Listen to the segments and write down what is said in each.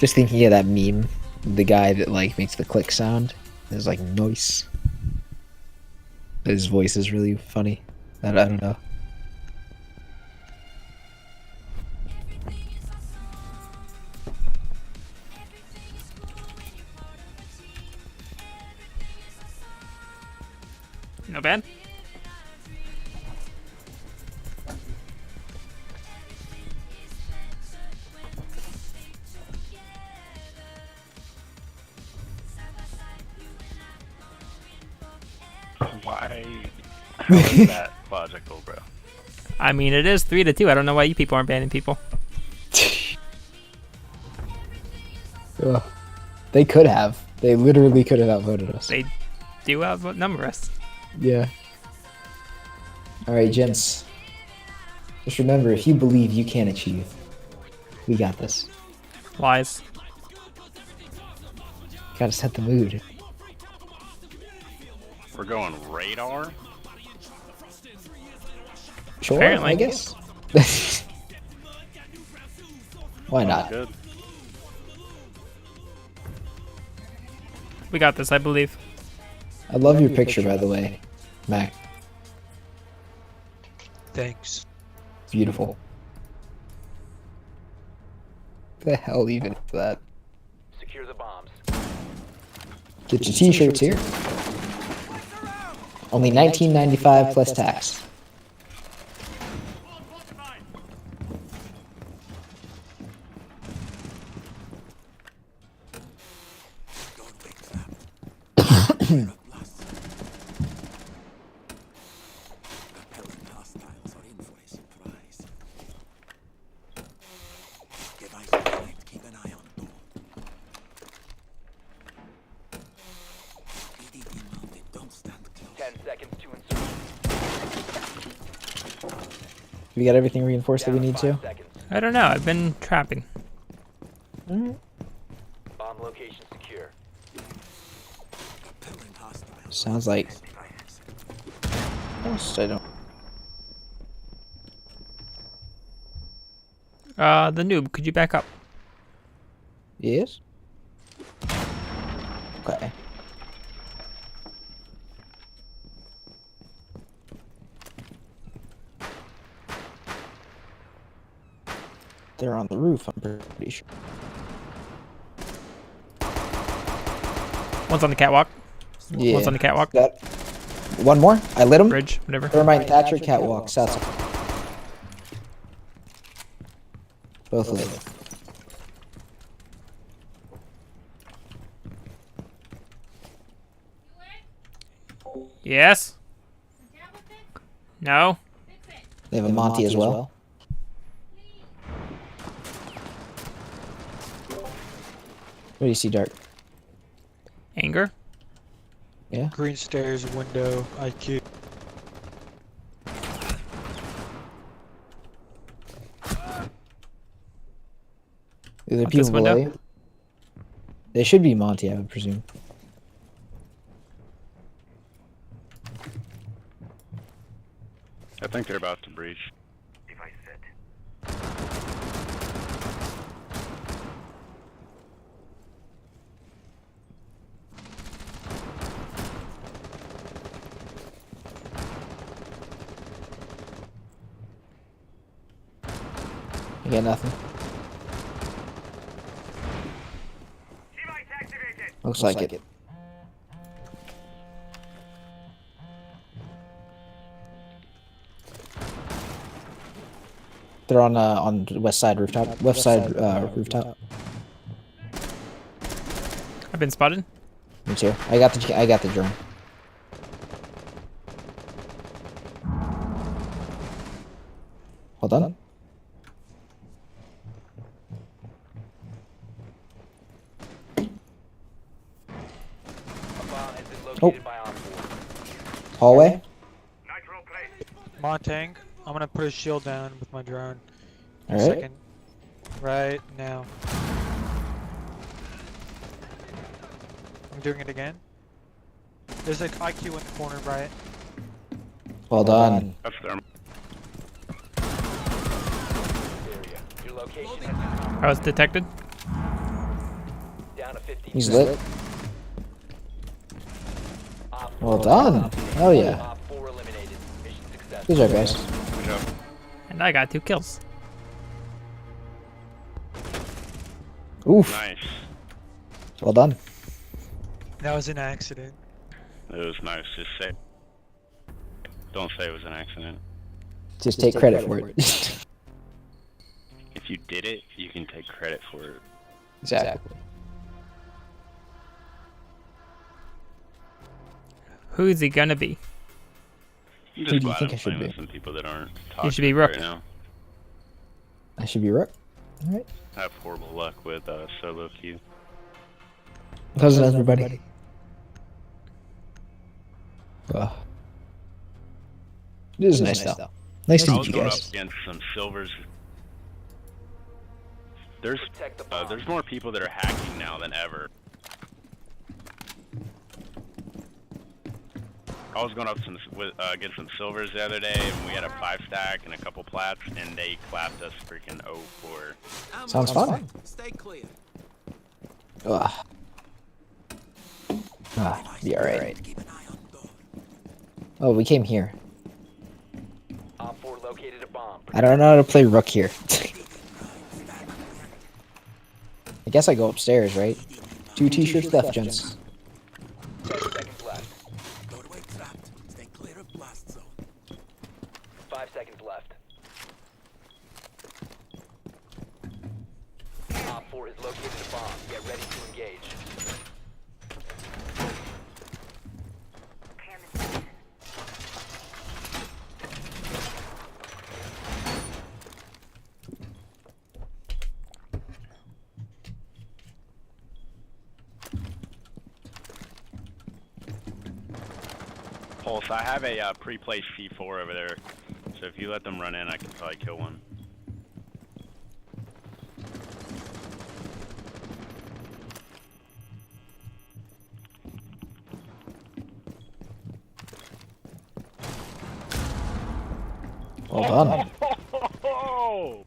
Just thinking of that meme, the guy that like makes the click sound. It's like nice. His voice is really funny. I don't know. No bad. Why? How is that logical, bro? I mean, it is 3-2. I don't know why you people aren't banning people. Ugh. They could have. They literally could have outvoted us. They do outnumber us. Yeah. Alright, gents. Just remember, if you believe, you can achieve. We got this. Lies. Gotta set the mood. We're going radar? Sure, Apparently. I guess. Why not? Good. We got this, I believe. I love your picture, by the way, Mac. Thanks. It's beautiful. The hell even is that? Secure the bombs. Get your t-shirts here. Only $19.95 plus tax. We got everything reinforced that we need to? I don't know. I've been trapping. Bomb location secure. Sounds like... Most I don't... The noob, could you back up? Yes? Okay. They're on the roof, I'm pretty sure. One's on the catwalk. Yeah. One's on the catwalk. That... One more? I lit him. Bridge, whatever. Thermite Thatcher, catwalk, south side. Both of them. Yes? No? They have a Monty as well. What do you see, Dark? Anger? Yeah? Green stairs, window, IQ. Are there Up this people below window? you? They should be Monty, I would presume. I think they're about to breach. Device set. You got nothing. Looks like it. They're on the west side rooftop. Left side rooftop. I've been spotted. Me too. I got the drone. Hold on. A bomb has been located by Op 4. Hallway. Montang, I'm gonna put a shield down with my drone. In a Alright. second. Right now. I'm doing it again. There's an IQ in the corner, Brian. Well done. That's their Area. Your location has been I was detected. down to 50. He's lit. Op Well 4 done. Hell yeah. Op 4 eliminated. Mission successful. Good job, guys. Good job. And I got 2 kills. Oof. Nice. Well done. That was an accident. It was nice. Just say. Don't say it was an accident. Just take credit for it. If you did it, you can take credit for it. Exactly. Who's he gonna be? I'm Who just do you glad think I'm I should playing with be? some people that aren't toxic should be Rook. right now. I should be Rook. Alright. I have horrible luck with solo queue. How's everybody? Ugh. It is nice though. Nice to I meet was you going up guys. against some silvers. There's Protect the bomb. there's more people that are hacking now than ever. I was going up against some silvers the other day, and we had a 5-stack and a couple plats, and they clapped us freaking 0-4. Sounds fun. Stay clear. Ugh. Be alright. Keep an eye on door. Oh, we came here. Op 4 located a bomb. I don't know how to play Rook here. I guess I go upstairs, right? 2 t-shirts left, gents. 10 seconds left. Doorway trapped. Stay clear of blast zone. 5 seconds left. Op 4 has located a bomb. Get ready to engage. Pulse, I have a pre-placed C4 over there, so if you let them run in, I can probably kill one. Well done. Oh!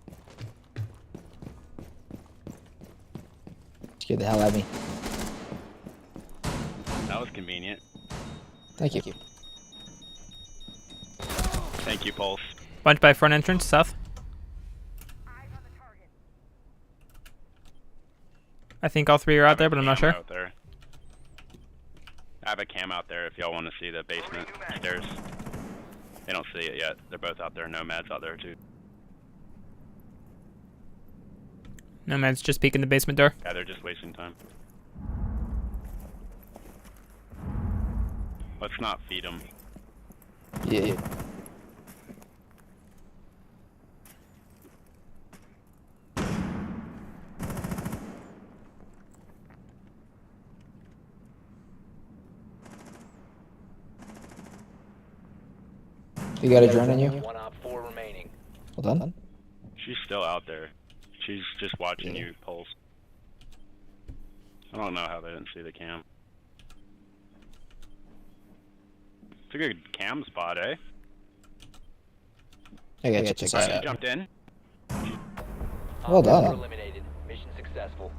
Scared the hell out of me. That was convenient. Thank you. Thank you, Pulse. Bunch by front entrance, south. I think all 3 are out there, but I'm not Cam sure. out there. I have a cam out there if y'all want to see the basement stairs. They don't see it yet. They're both out there. Nomad's out there too. Nomad's just peeking the basement door. Yeah, they're just wasting time. Let's not feed them. Yeah. You got a drone on you? 1 Op 4 remaining. Well done. She's still out there. She's just watching you, Pulse. I don't know how they didn't see the cam. It's a good cam spot, eh? I gotta check this Alright, you out. jumped in. Well Op 4 done. eliminated. Mission successful.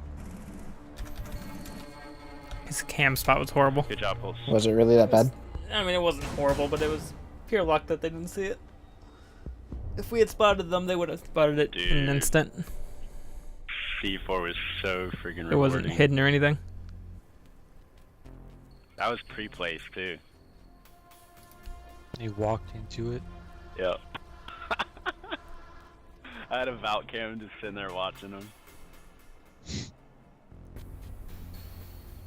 His cam spot was horrible. Good job, Pulse. Was it really that bad? I mean, it wasn't horrible, but it was pure luck that they didn't see it. If we had spotted them, they would have spotted it in an Dude. instant. C4 was so freaking rewarding. It wasn't hidden or anything. That was pre-placed too. He walked into it. Yep. I had a Vault cam just sitting there watching them.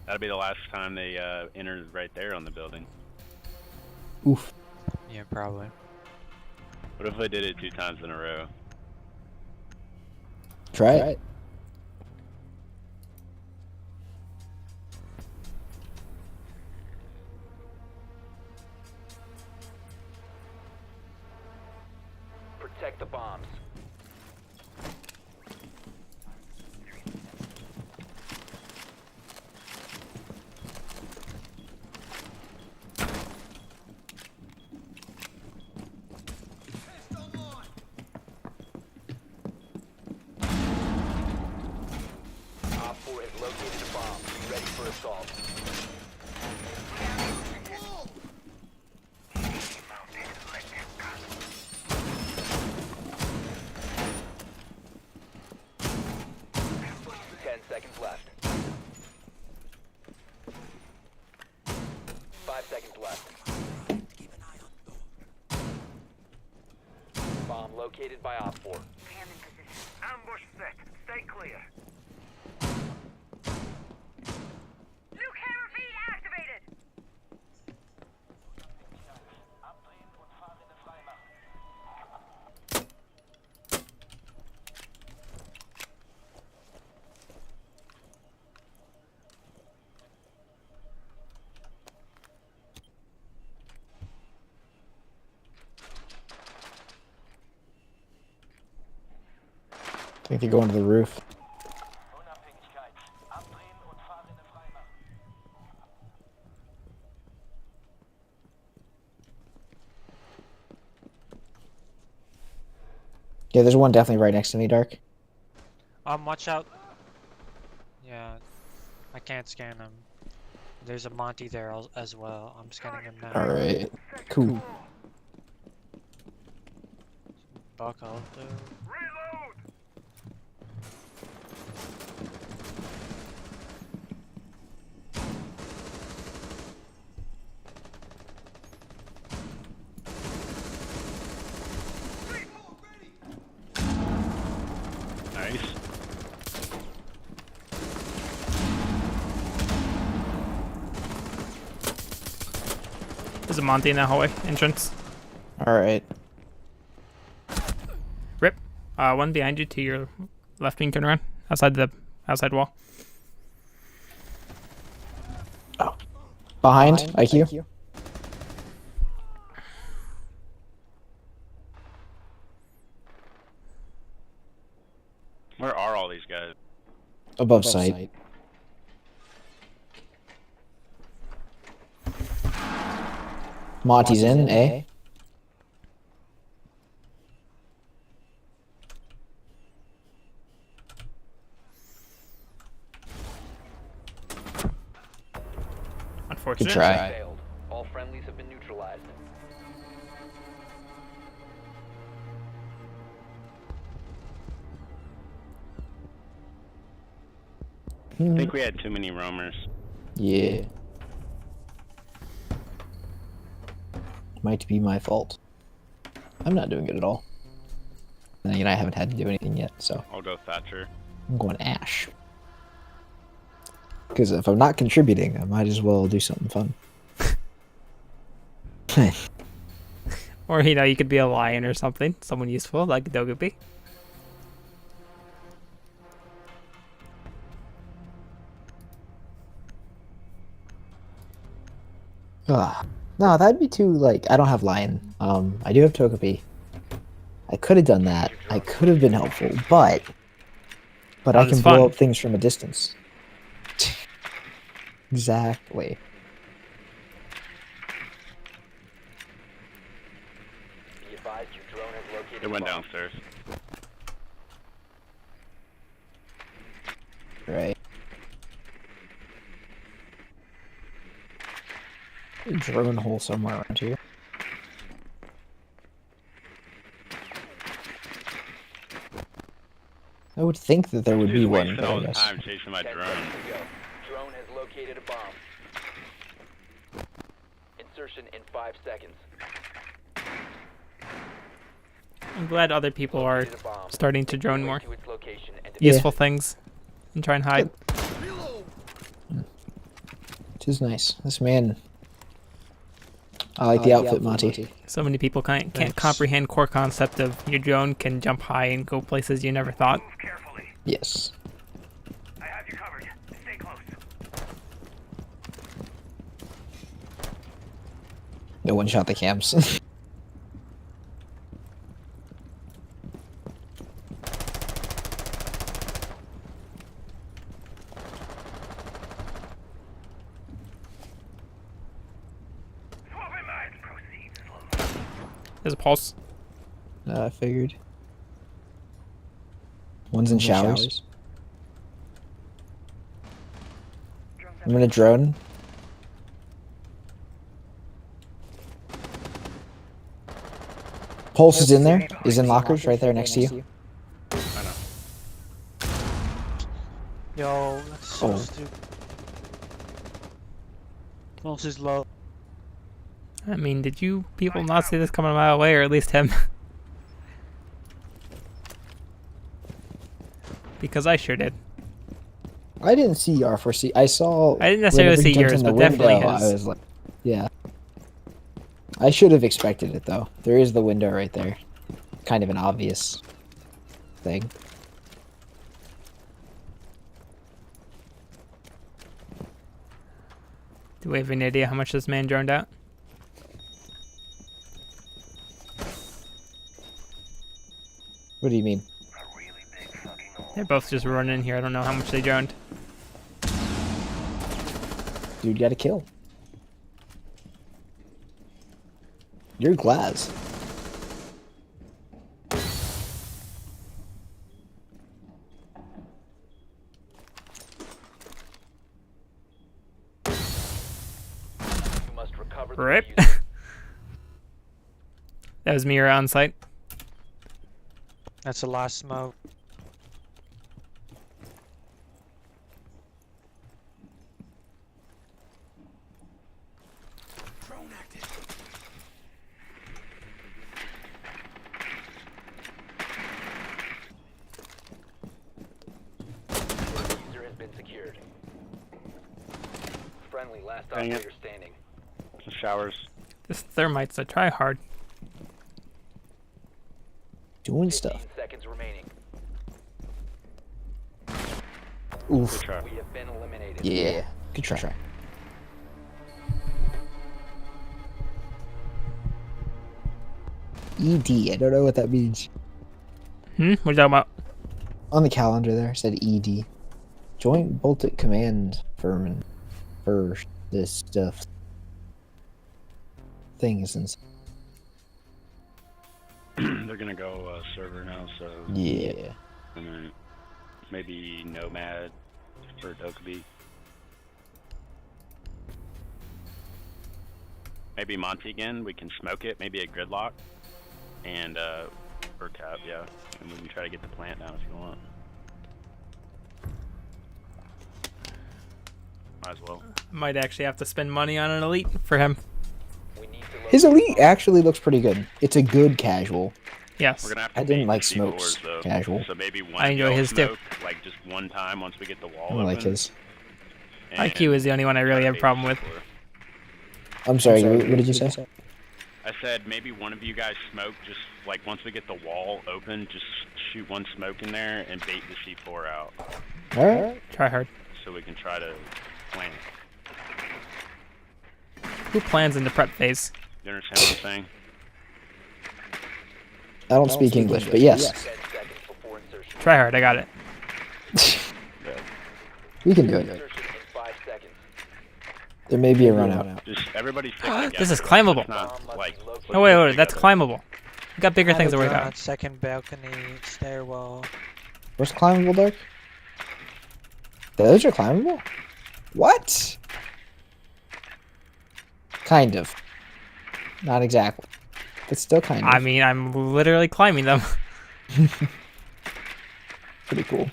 That'll be the last time they enter right there on the building. Oof. Yeah, probably. What if I did it 2 times in a row? Try it. Protect the bombs. Op 4 has located a bomb. ready for assault. Ten seconds left. 5 seconds left. Keep an eye on door. Bomb located by Op 4. Ambush set. Stay clear. New camera feed activated. I think they're going to the roof. Yeah, there's one definitely right next to me, Dark. Watch out. Yeah, I can't scan him. There's a Monty there as well. I'm scanning him now. Alright. Cool. Buck out there. Reload. Nice. There's a Monty in that hallway entrance. Alright. Rip. One behind you to your left wing, turn around. Outside the outside wall. Behind, IQ. Where are all these guys? Above sight. Monty's in, eh? Unfortunate. Good try. Failed. All friendlies have been neutralized. I think we had too many roamers. Yeah. Might be my fault. I'm not doing good at all. And then, I haven't had to do anything yet, so I'll go Thatcher. I'm going Ash. Because if I'm not contributing, I might as well do something fun. Or, you could be a lion or something. Someone useful, like Dogopi. No, that'd be too, I don't have Lion. I do have Togepi. I could have done that. I could have been helpful, but I Sounds can fun. blow up things from a distance. Exactly. Be advised your drone has located It went a bomb. downstairs. Right. Drone hole somewhere around here. I would think that there would be Dude's one, wasting but all I the guess. time chasing my 10 drone. seconds to go. Drone has located a bomb. Insertion in 5 seconds. I'm glad other people are Located a bomb. starting to drone more. To its location and Yeah. Useful things. And try and hide. It is nice. This man. I like the outfit, Monty. So many people can't Thanks. comprehend core concept of your drone can jump high and go places you never thought. Move carefully. Yes. I have you covered. Stay close. No one shot the cams. Swapping mines. Proceed slowly. There's a pulse. I figured. One's in showers. Drone I'm gonna drone. Pulse is in there. Is in lockers right there next to you. I know. Yo, that's so Oh. stupid. Pulse is low. I mean, did you people not see this coming a mile away, or at least him? Because I sure did. I didn't see R4C. I saw. I didn't necessarily whenever he see jumped yours, in the but definitely window, his. I was like, yeah. I should have expected it though. There is the window right there. Kind of an obvious thing. Do we have any idea how much this man droned out? What do you mean? They're both just running in here. I don't know how much they droned. Dude got a kill. You're Glaz. You must recover the Rip. diffuser. That was Mira on site. That's the last smoke. Drone active. The diffuser has been secured. Friendly, last Dang it. operator standing. Some showers. This thermite's a try hard. Doing 15 stuff. seconds remaining. Oof. Good try. We have been eliminated. Yeah. Good try. ED. I don't know what that means. What are you talking about? On the calendar there it said ED. Joint Baltic Command Firm for this stuff. Things and They're gonna go server now, so yeah. and then maybe Nomad for Dokkaebi. Maybe Monty again. We can smoke it. Maybe a gridlock and or cap, yeah. And we can try to get the plant down if you want. Might as well. Might actually have to spend money on an elite for him. We need to His locate elite the bomb. actually looks pretty good. It's a good casual. Yes. We're gonna have to I didn't beat like the Smoke's C4s, though. casual. So maybe one I of enjoy y'all his too. smoke, like just one time once we get the wall I open. like his. IQ is the only one I really have a problem with. I'm sorry, what did you say? I said maybe one of you guys smoke, just like once we get the wall open, just shoot one smoke in there and bait the C4 out, Alright. Try hard. so we can try to plant it. Who plans in the prep phase? You understand what I'm saying? I don't speak English, but yes. 10 seconds before insertion. Try hard. I got it. We can do it. Insertion in 5 seconds. There may be a run out. Just everybody stick together. This is climbable. It's not, like, Oh wait, that's together. climbable. We got bigger I have things a to worry drone about. on second balcony, stairwell. Where's climbable, Dark? Those are climbable? What? Kind of. Not exactly. But still kind of. I mean, I'm literally climbing them. Pretty cool.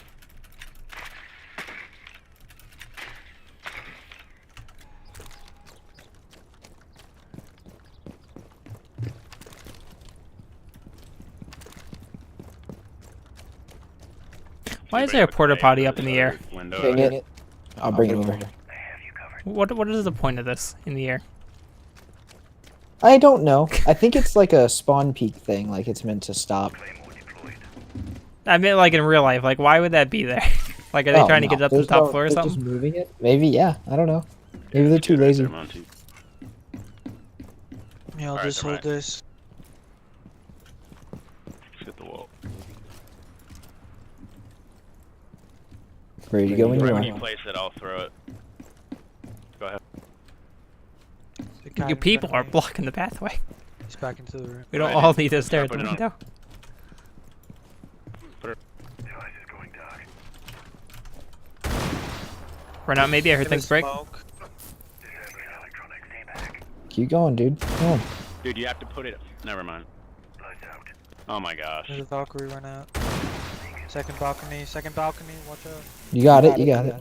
Why is there a porta potty up in the air? Window. Dang it. I'll bring it over. I have you covered. What is the point of this in the air? I don't know. I think it's like a spawn peak thing, like it's meant to stop. Claymore deployed. I mean, like in real life, like why would that be there? Like, are they Oh, trying to no. get it up to the There's top no- floor or they're something? Just moving it? Maybe, yeah. I don't know. Maybe they're too Right lazy. there, Monty. Yeah, I'll Alright, just hold alright. this. Let's hit the wall. Ready to go when you Right are. when you place it, I'll throw it. Go ahead. The guy You in people front are of me, blocking the pathway. He's back into the room. We don't Right. all need to stare at Put the it on. window. Device is going dark. Run out maybe, I heard Give me things break. smoke. Disabling electronics. Stay back. Keep going, dude. Come on. Dude, you have to put it. Never mind. Lights out. Oh my gosh. There's a Valkyrie run out. Second balcony, watch out. You got it. You got it.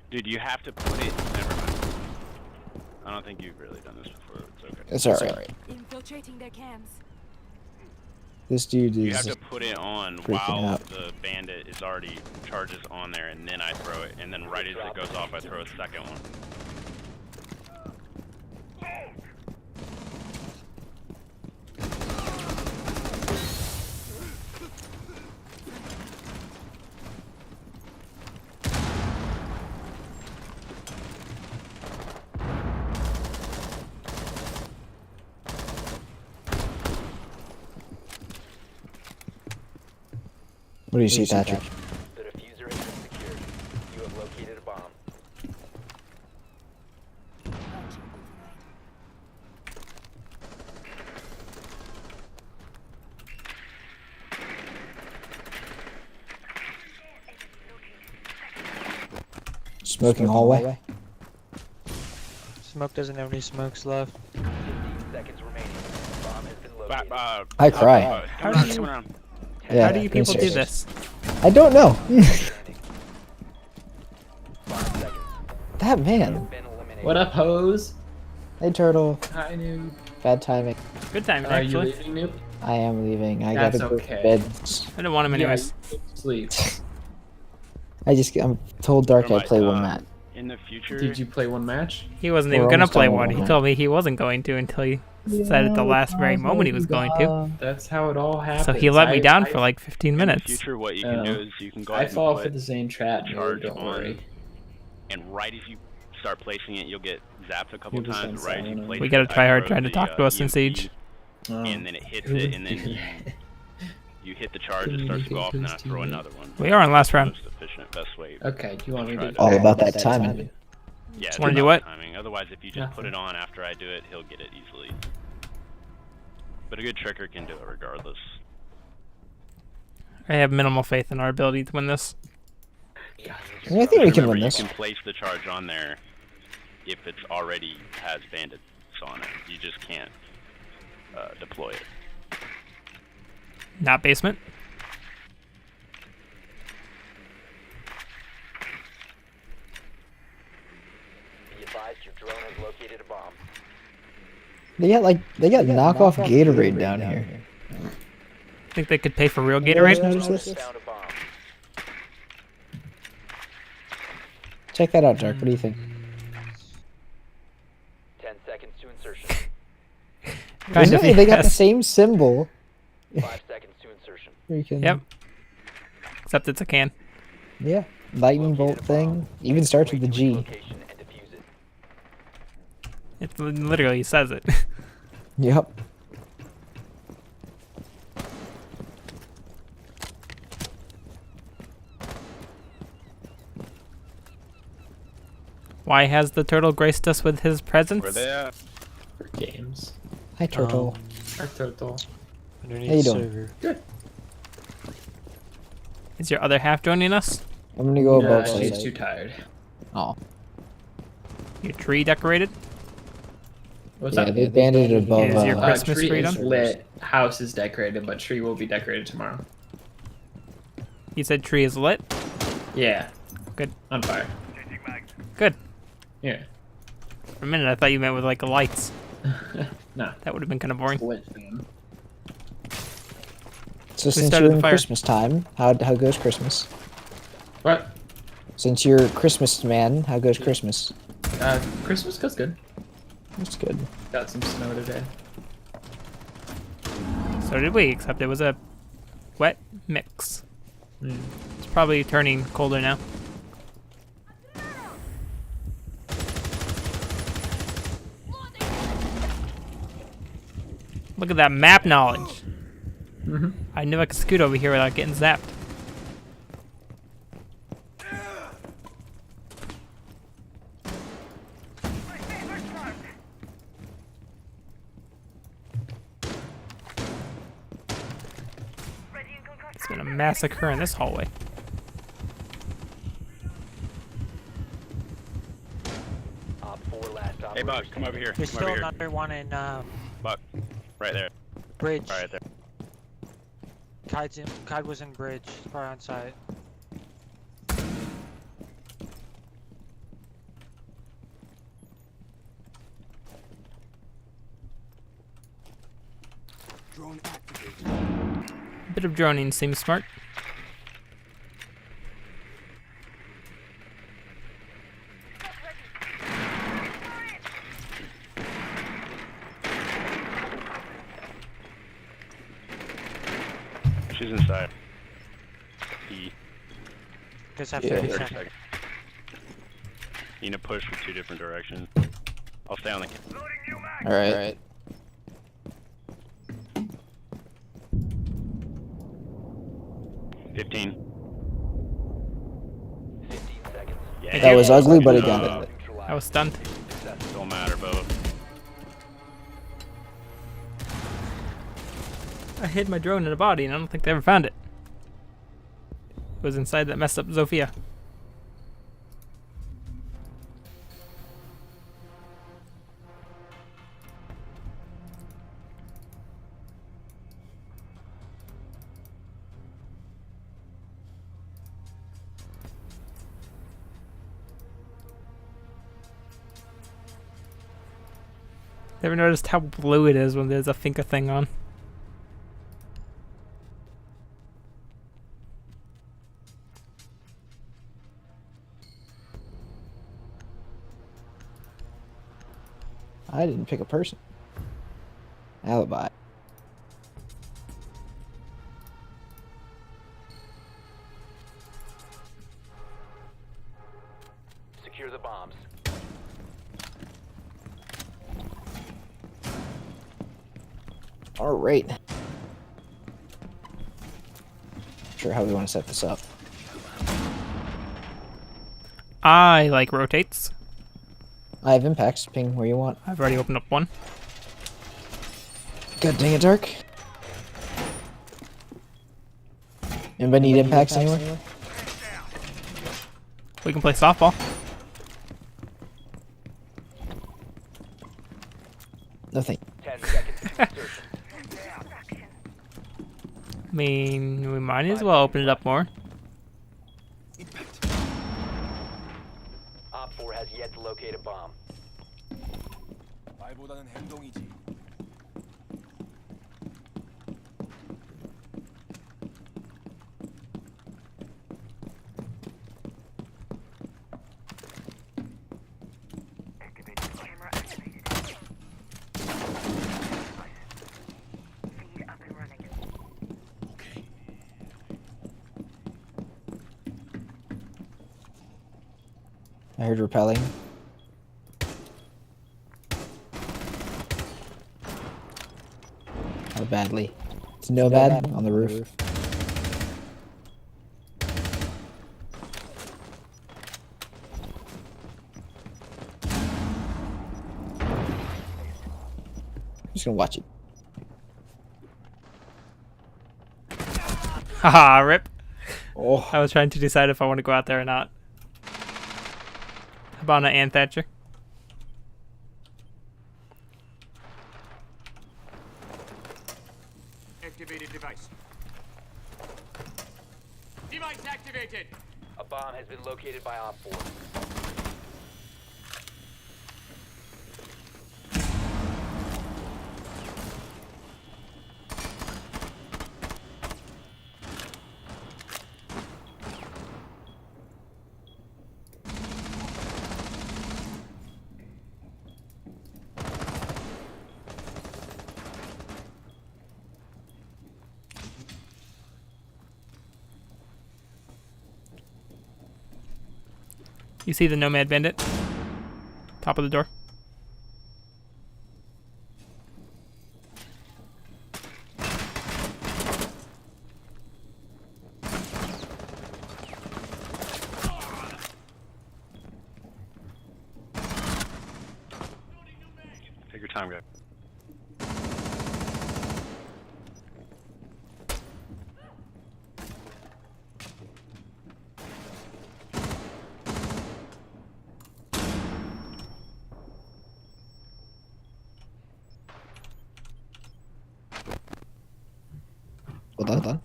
Dude, you have to put it. Never mind. I don't think you've really done this before. It's okay. It's alright. Infiltrating their camps. This dude You is. have to put it on freaking while out. the bandit is already charges on there, and then I throw it, and then right as it goes off, I throw a second one. What do you see, Patrick? The diffuser has been secured. You have located a bomb. Smoking hallway. Smoke doesn't have any smokes left. 15 seconds remaining. Bomb has been located. I cry. How Come do you- around. Yeah, How do you people do serious. this? I don't know. 5 seconds. That man. Been eliminated. What up, hoes? Hey, turtle. Hi, noob. Bad timing. Good timing, Are you actually. leaving, noob? I am leaving. I That's gotta go okay. to bed. I didn't want him anyways. Yeah, sleep. I'm told Dark Never I play mind, one match. In the future, Did you play one match? He wasn't We're even gonna almost play done one. with He it. told me he wasn't going to until he said at the last very moment he was going to. That's how it all happens. So he let me down I- for like 15 in the minutes. future, what you can do is you can go I ahead and fall put for the same trap, charge noob, don't on, worry. and right as you start placing it, you'll get zapped a couple You're just times. Right as you insane. place We it, gotta I try hard throw trying to the, talk to us in EMP, Siege. and then it hits Who it, would and then do you hit the charge, it starts to go off, and then I throw Communicate another one. We are on last round. Most efficient, best way. Okay, do you want me to? All about that timing. Yeah, it's Wanna do about what? Timing. Otherwise, if you just put Nothing. it on after I do it, he'll get it easily. But a good tricker can do it regardless. I have minimal faith in our ability to win this. I think we can Remember, win this. You can place the charge on there if it's already has bandits on it. You just can't deploy it. Not basement. Be advised your drone has located a bomb. They got knockoff Gatorade down here. Think they could pay for real guys Gatorade? notice this? Found a bomb. Check that out, Dark. What do you think? 10 seconds to insertion. Kind Isn't of, it? They got the yes. same symbol. 5 seconds to insertion. Freaking- Yep. Except it's a can. Yeah. Lightning bolt thing. Even starts with the Wait till its G. location and defuse it. It literally says it. Yep. Why has the turtle graced us with his presence? Where they at? For games. Hi, turtle. Our turtle. Underneath How you the doing? server. Is your other half joining us? I'm gonna go Nah, above she's site. too tired. Oh. Your tree decorated? What's Yeah, up? they banded it above. Is your uh, Christmas tree tree is done? lit. House is decorated, but tree will be decorated tomorrow. You said tree is lit? Yeah. Good. On fire. Changing mags. Good. Yeah. For a minute I thought you meant with like lights. Nah. That would have been kind of boring. Lit, fam. So since started you're the in fire? Christmas time, how goes Christmas? What? Since you're Christmas man, how goes Christmas? Christmas goes good. That's good. Got some snow today. So did we, except it was a wet mix. It's probably turning colder now. Look at that map knowledge. Mm-hmm. I knew I could scoot over here without getting zapped. My favorite part. Ready and concussed. It's been a massacre in this hallway. Hey, Buck, come over here. There's Come still over here. another one in Buck, right there. bridge. Right there. Kide was in bridge, far on site. Bit of droning seems smart. She's inside. E. Just have Yeah. 30 30 seconds. seconds. You need to push from 2 different directions. I'll stay on the. Loading new mag. All right. 15. 15 seconds. Yeah. That was ugly, but he Good got job. it. I was stunned. Don't matter, both. I hid my drone in a body, and I don't think they ever found it. It was inside that messed up Zofia. Ever noticed how blue it is when there's a Finka thing on? I didn't pick a person. Alibi. Secure the bombs. All right. Sure, how we want to set this up. I like rotates. I have impacts. Ping where you want. I've already opened up one. God dang it, Dark. Anybody need impacts anywhere? We can play softball. Nothing. 10 seconds to insertion. I mean, we might as well open it up more. Op 4 has yet to locate a bomb. 말보다는 행동이지. Activated camera activated. Feed up and running. Okay. I heard repelling. How badly? It's Nomad on the roof. I'm just gonna watch it. Haha, rip. Oh, I was trying to decide if I want to go out there or not. Habana and Thatcher. Activated device. Device activated. A bomb has been located by Op 4. You see the Nomad Bandit? Top of the door. Take your time, guys. Well done.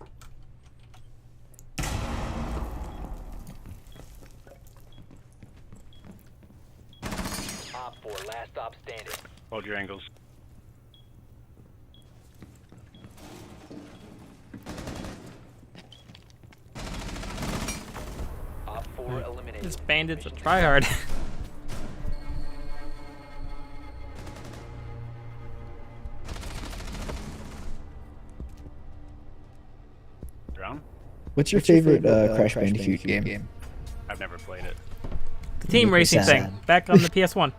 Op 4, last stop standing. Hold your angles. Op 4 eliminated. This bandit's a Mission tryhard. Drown? What's your favorite Crash Bandicoot game? I've never played it. The team Make me racing sad. thing. Back on the PS1.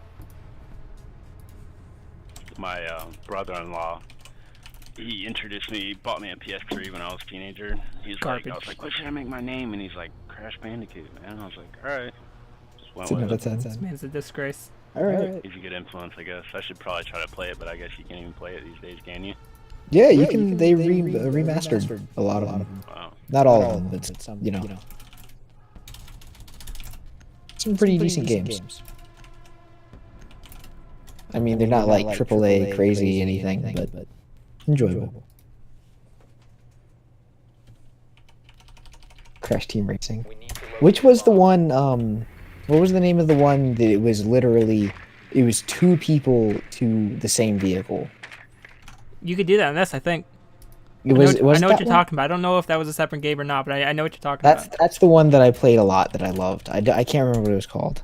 My brother-in-law, he introduced me, he bought me a PS3 when I was a teenager. He's like, I Garbage. was like, what should I make my name? And he's like, Crash Bandicoot, man. I was like, alright. Just went It's with another it. 10. Man's a disgrace. All right. He's a good influence, I guess. I should probably try to play it, but I guess you can't even play it these days, can you? Yeah, you can. They remastered a lot of them. Wow. Not all of them, but some. You know, some pretty decent games. I mean, they're not like AAA crazy anything, but enjoyable. Crash Team Racing. We need to locate Which was the bomb. one? What was the name of the one that it was literally? It was two people to the same vehicle. You could do that in this, I think. It was. I know, was I know that what you're one? talking about. I don't know if that was a separate game or not, but I know what you're talking That's about. that's the one that I played a lot that I loved. I can't remember what it was called.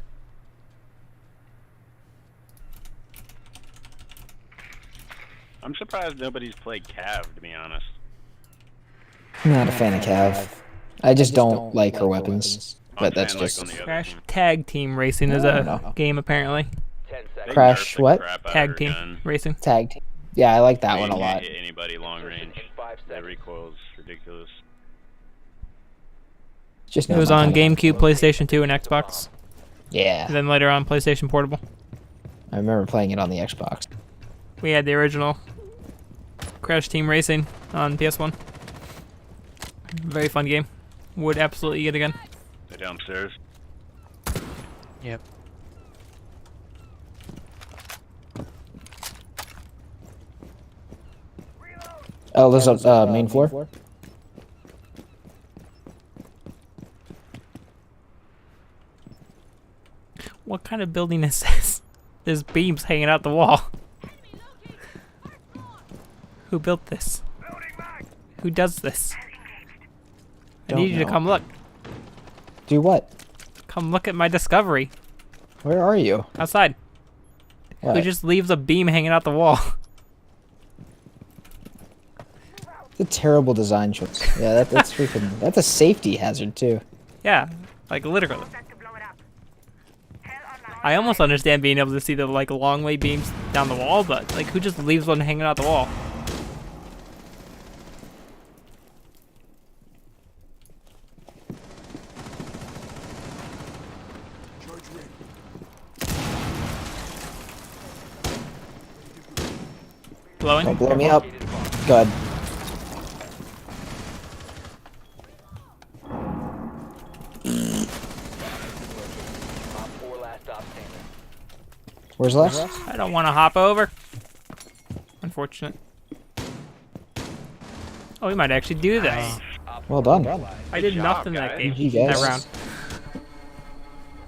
I'm surprised nobody's played Cav, to be honest. I'm not a fan of Cav. I just don't like her weapons. But that's saying, like, just on the other Crash team. Tag Team Racing is I a don't know. game, apparently. 10 They seconds. Crash nerfed the what? crap out of Tag her Team gun. Racing. tag team. Yeah, I like that You one a can't lot. hit anybody long range. In 5 The seconds. recoil's ridiculous. Just It not was my on kind of- GameCube, PlayStation 2, and Xbox. Yeah, And then later on PlayStation Portable. I remember playing it on the Xbox. We had the original Crash Team Racing on PS1. Very fun game. Would absolutely get it again. They're downstairs. Yep. Oh, there's a main floor. What kind of building is this? There's beams hanging out the wall. Who built this? Who does this? I Don't need you to know. come look. Do what? Come look at my discovery. Where are you? Outside. Who What? just leaves a beam hanging out the wall? The terrible design choice. Yeah, that's freaking. That's a safety hazard too. Yeah, like literally. I almost understand being able to see the like long way beams down the wall, but like who just leaves one hanging out the wall? Blowing? Don't blow me up. Good. Op 4 last stop standing. Where's Les? I don't want to hop over. Unfortunate. Oh, we might actually do this. Well done. I did job, nothing that guys. game. GG, That guys. round.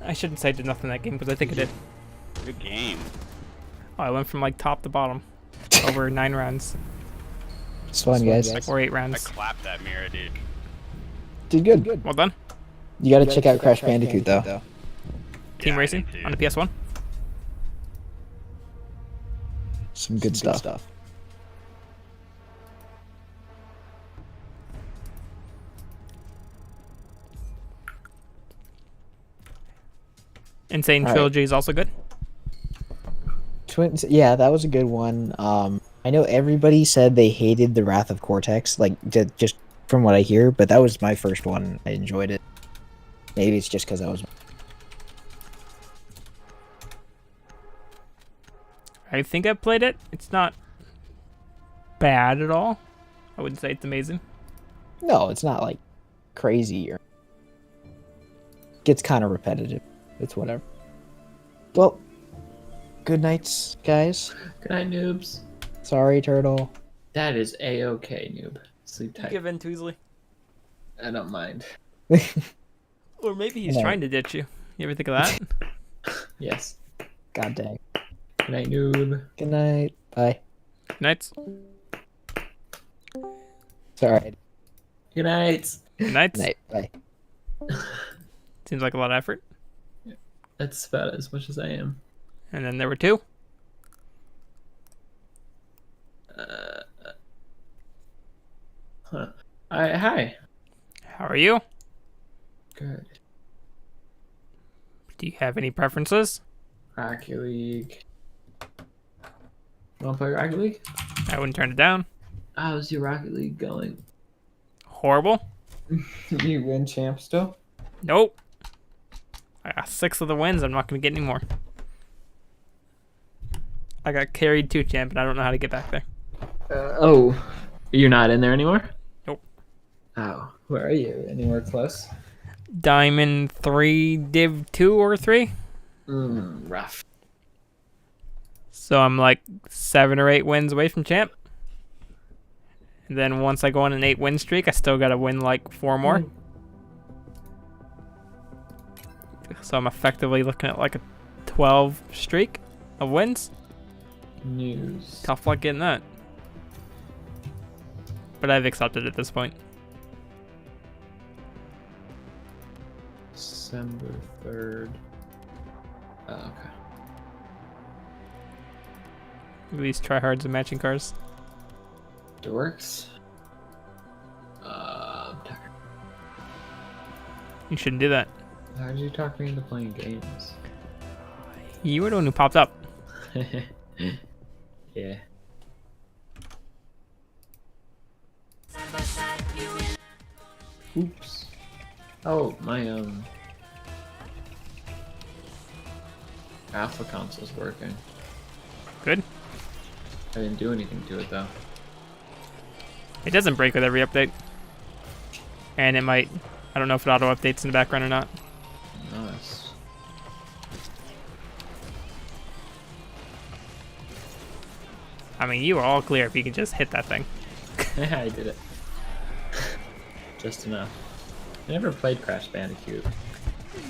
I shouldn't say I did nothing that game because I think I did. Good game. Oh, I went from like top to bottom over 9 rounds It's fun, guys. or 8 I rounds. clapped that mirror, dude. Did good. Well done. You gotta check out Crash Bandicoot though. Team Yeah, I Racing need to. on the PS1. Some good stuff. Insane Alright. Trilogy is also good. Twins. Yeah, that was a good one. I know everybody said they hated the Wrath of Cortex, like just from what I hear, but that was my first one. I enjoyed it. Maybe it's just because I was. I think I played it. It's not bad at all. I wouldn't say it's amazing. No, it's not like crazy or gets kind of repetitive. It's whatever. Well, good nights, guys. Good night, noobs. Sorry, Turtle. That is a-okay, noob. Sleep You tight. give in too easily. I don't mind. Or maybe he's No. trying to ditch you. You ever think of that? Yes. God dang. Good night, noob. Good night. Bye. Nights. Sorry. Good night. Nights. Night. Bye. Seems like a lot of effort. That's about as much as I am. And then there were 2. Huh. Hi. How are you? Good. Do you have any preferences? Rocket League. Wanna play Rocket League? I wouldn't turn it down. How's your Rocket League going? Horrible. You win champ still? Nope. I got 6 of the wins. I'm not going to get any more. I got carried to champ, and I don't know how to get back there. Oh. You're not in there anymore? Nope. Oh. Where are you? Anywhere close? Diamond 3, Div 2 or 3. Rough. So I'm like 7 or 8 wins away from champ. And then once I go on an 8-win streak, I still got to win like 4 more. So I'm effectively looking at like a 12 streak of wins. News. Tough luck getting that. But I've accepted at this point. December 3rd. Oh, okay. These tryhards and matching cars. Dorks. I'm tired. You shouldn't do that. How did you talk me into playing games? You were the one who popped up. Yeah. Oops. Oh, my alpha console's working. Good. I didn't do anything to it though. It doesn't break with every update. And it might. I don't know if it auto updates in the background or not. Nice. I mean, you are all clear if you can just hit that thing. Yeah, I did it. Just enough. I never played Crash Bandicoot.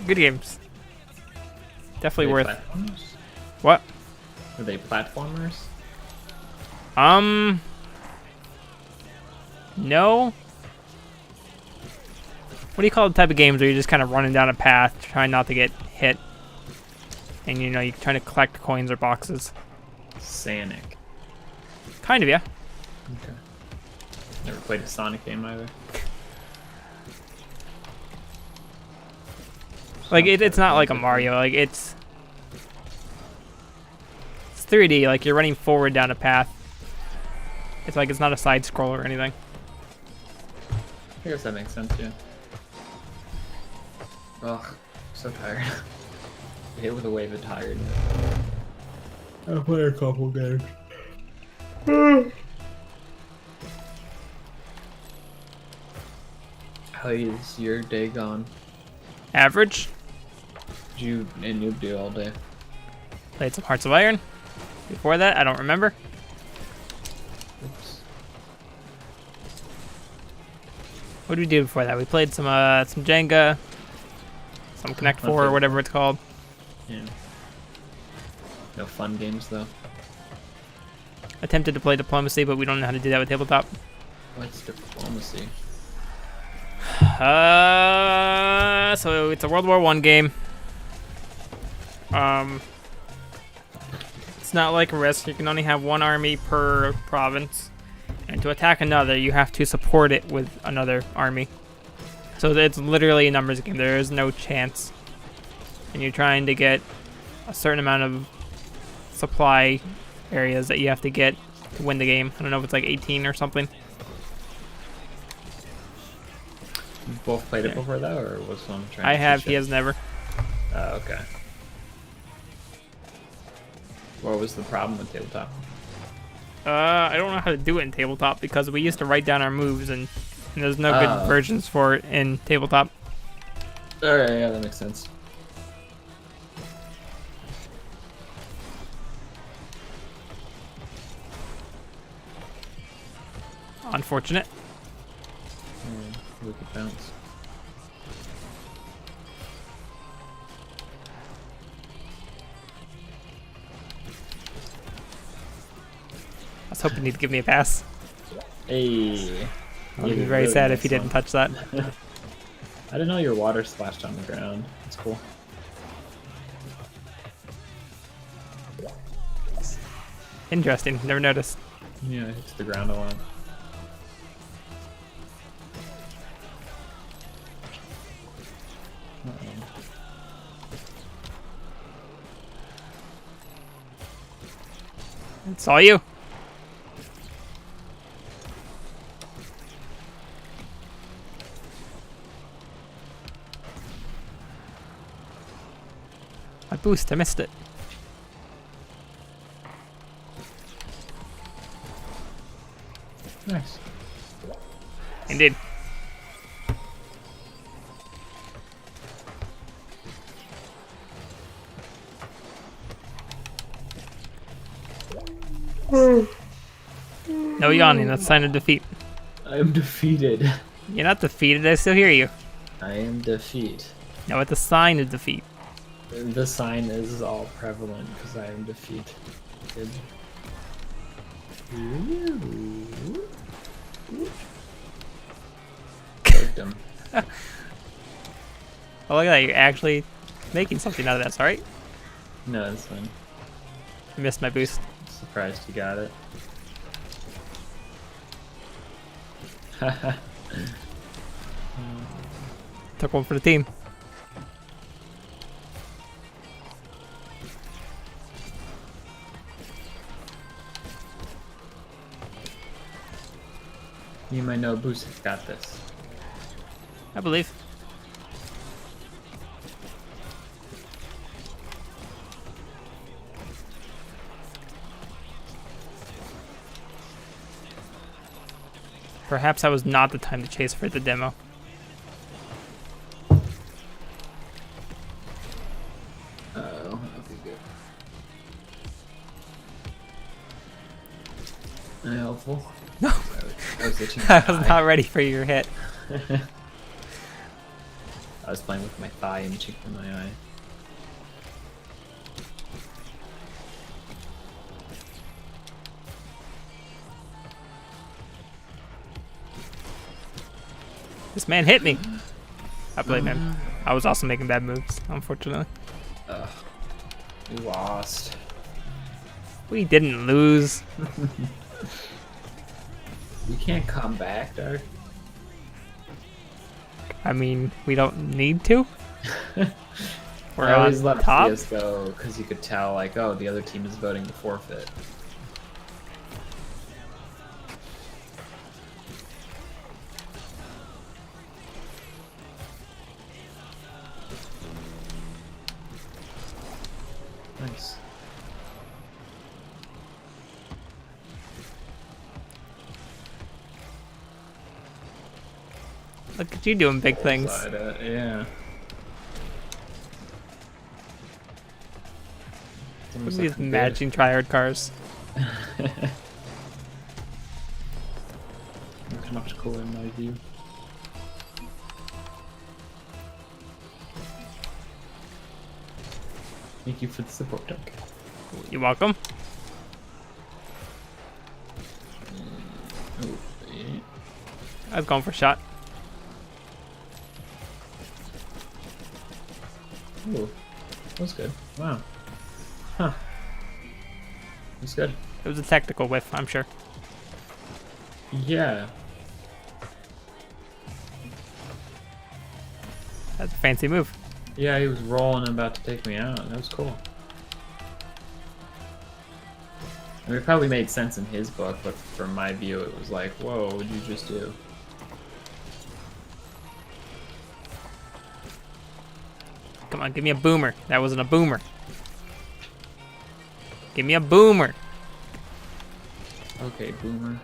Good games. Definitely Were worth. they platformers? What? Were they platformers? No. What do you call the type of games where you're just kind of running down a path, trying not to get hit, and you know you're trying to collect coins or boxes? Sonic. Kind of, yeah. Okay. Never played a Sonic game either. Like it's not like a Mario. Like it's 3D. Like you're running forward down a path. It's like it's not a side scroll or anything. I guess that makes sense, yeah. Ugh, so tired. Hit with a wave of tiredness. I'll play a couple games. How is your day gone? Average. Did you and Noob do all day? Played some Hearts of Iron. Before that, I don't remember. Oops. What did we do before that? We played some Jenga, some Connect 4 or whatever it's called. Yeah. No fun games though. Attempted to play Diplomacy, but we don't know how to do that with tabletop. What's diplomacy? So it's a World War I game. It's not like Risk. You can only have one army per province, and to attack another, you have to support it with another army. So it's literally a numbers game. There is no chance, and you're trying to get a certain amount of supply areas that you have to get to win the game. I don't know if it's like 18 or something. You both played it Yeah. before that, or was one trying? I to have. teach He it? has never. Oh, okay. What was the problem with tabletop? I don't know how to do it in tabletop because we used to write down our moves and there's no good Oh. versions for it in tabletop. Alright, yeah, that makes sense. Unfortunate. We could bounce. I was hoping he'd give me a pass. Hey. I would be very sad if he didn't touch that. I didn't know your water splashed on the ground. That's cool. Interesting. Never noticed. Yeah, it hits the ground a lot. Uh-oh. It's all you. My boost, I missed it. Nice. Indeed. No yawning, that's a sign of defeat. I am defeated. You're not defeated, I still hear you. I am defeat. No, it's a sign of defeat. The sign is all prevalent because I am defeated. Victim. Oh, look at that, you're actually making something out of that, sorry. No, that's fine. I missed my boost. Surprised you got it. Took one for the team. You might know Boost has got this. I believe. Perhaps that was not the time to chase for the demo. Uh-oh, that'll be good. Helpful? No. I was itching I my was eye. not ready for your hit. I was playing with my thigh and itching for my eye. This man hit me. I blame him. I was also making bad moves, unfortunately. Ugh. We lost. We didn't lose. We can't come back, Dark. I mean, we don't need to. We're I always on let top. CSGO because you could tell, like, oh, the other team is voting to forfeit. Nice. Look at you doing big things. Yeah. It's Look almost at these like I'm matching tryhard cars. good. Looks much cooler in my view. Thank you for the support, Doug. You're welcome. Oh, yeah. I was going for a shot. Ooh, that was good. Wow. Huh. That's good. It was a tactical whiff, I'm sure. Yeah. That's a fancy move. Yeah, he was rolling and about to take me out. That was cool. I mean, it probably made sense in his book, but from my view, it was like, whoa, what did you just do? Come on, give me a boomer. That wasn't a boomer. Give me a boomer. Okay, boomer.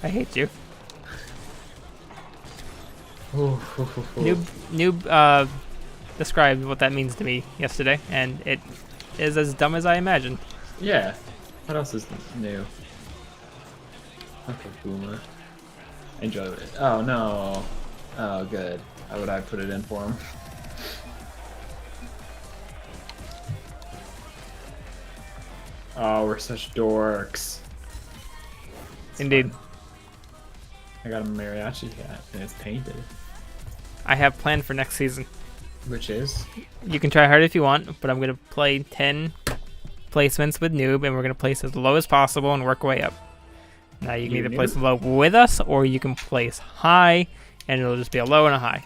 I hate you. Noob. Noob described what that means to me yesterday, and it is as dumb as I imagined. Yeah. What else is new? Okay, boomer. Enjoy it. Oh no. Oh good. How would I put it in for him? Oh, we're such dorks. It's Indeed. fine. I got a mariachi hat and it's painted. I have planned for next season. Which is? You can try hard if you want, but I'm gonna play 10 placements with noob, and we're gonna place as low as possible and work our way up. Now you can You either place noob? low with us, or you can place high, and it'll just be a low and a high.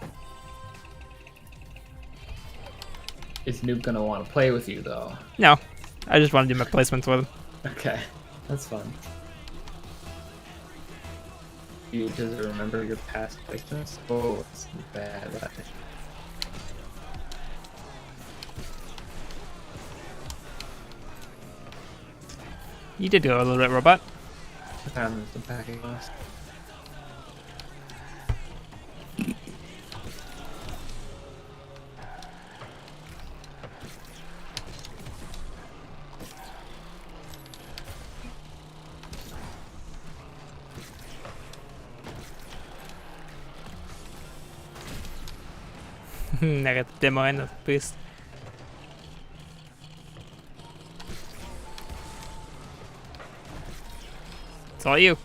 Is Noob gonna want to play with you though? No, I just want to do my placements with him. Okay, that's fun. Does it remember your past placements? Oh, it's bad. You did go a little bit, robot. I found some packing lost. I got the demo and the boost. It's all you.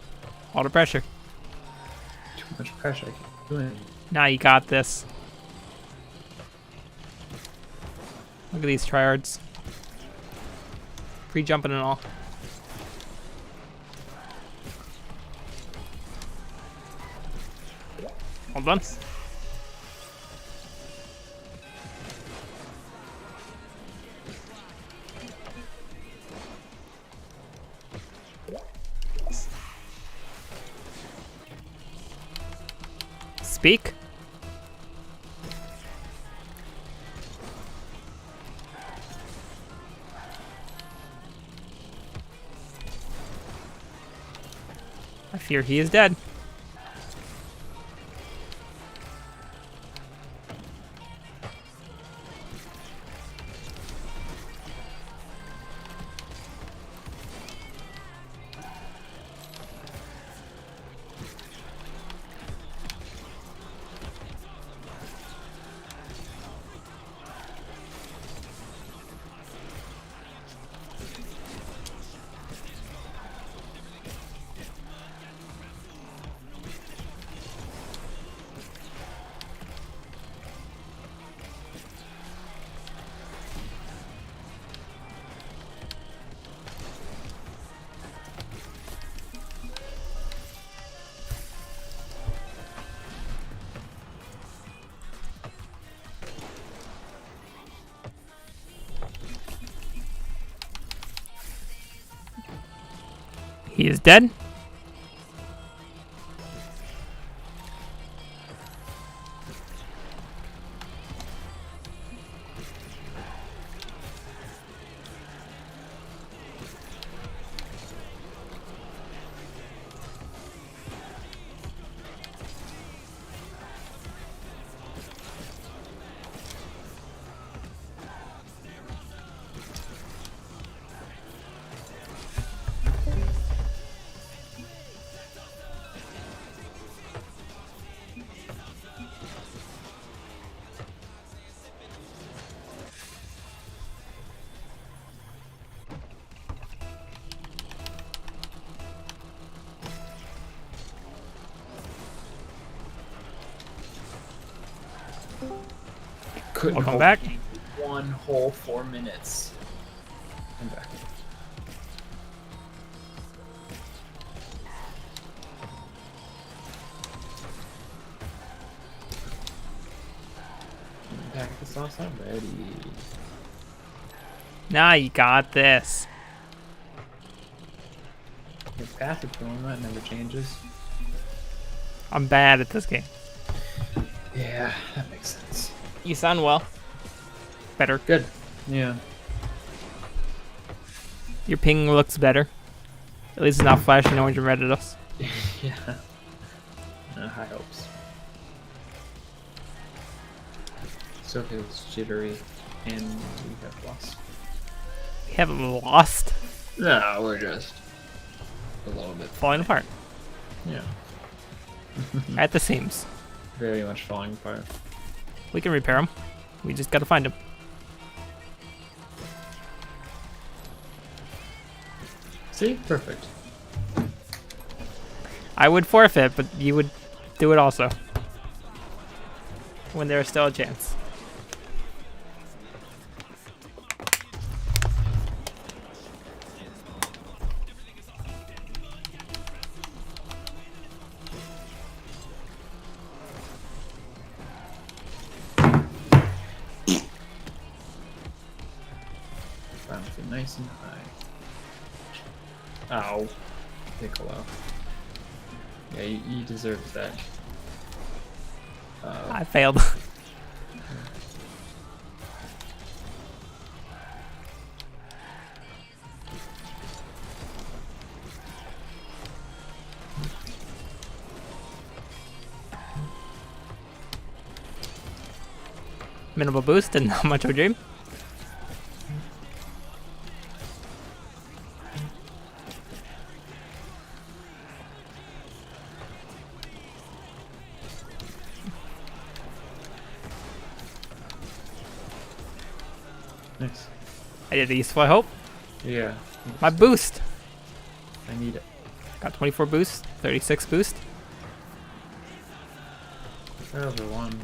All the pressure. Too much pressure. I keep doing it. Now you got this. Look at these tryhards. Pre-jumping and all. All done. Speak. I fear he is dead. He is dead. Couldn't Welcome hold back. one whole 4 minutes. I'm back. Pack the sauce. I'm ready. Now you got this. Your passive going, that never changes. I'm bad at this game. Yeah, that makes sense. You sound well. Better. Good. Yeah. Your ping looks better. At least it's not flashing orange and red at us. Yeah. High hopes. So feels jittery, and we have lost. We haven't lost. No, we're just a little bit Falling apart. Yeah. At the seams. Very much falling apart. We can repair them. We just gotta find them. See? Perfect. I would forfeit, but you would do it also. When there's still a chance. Bouncing nice and high. Ow. Piccolo. Yeah, you deserve that. I failed. Minimal boost and not much of a dream. Nice. I did a useful, I hope. Yeah. My boost. I need it. Got 24 boost, 36 boost. Over one.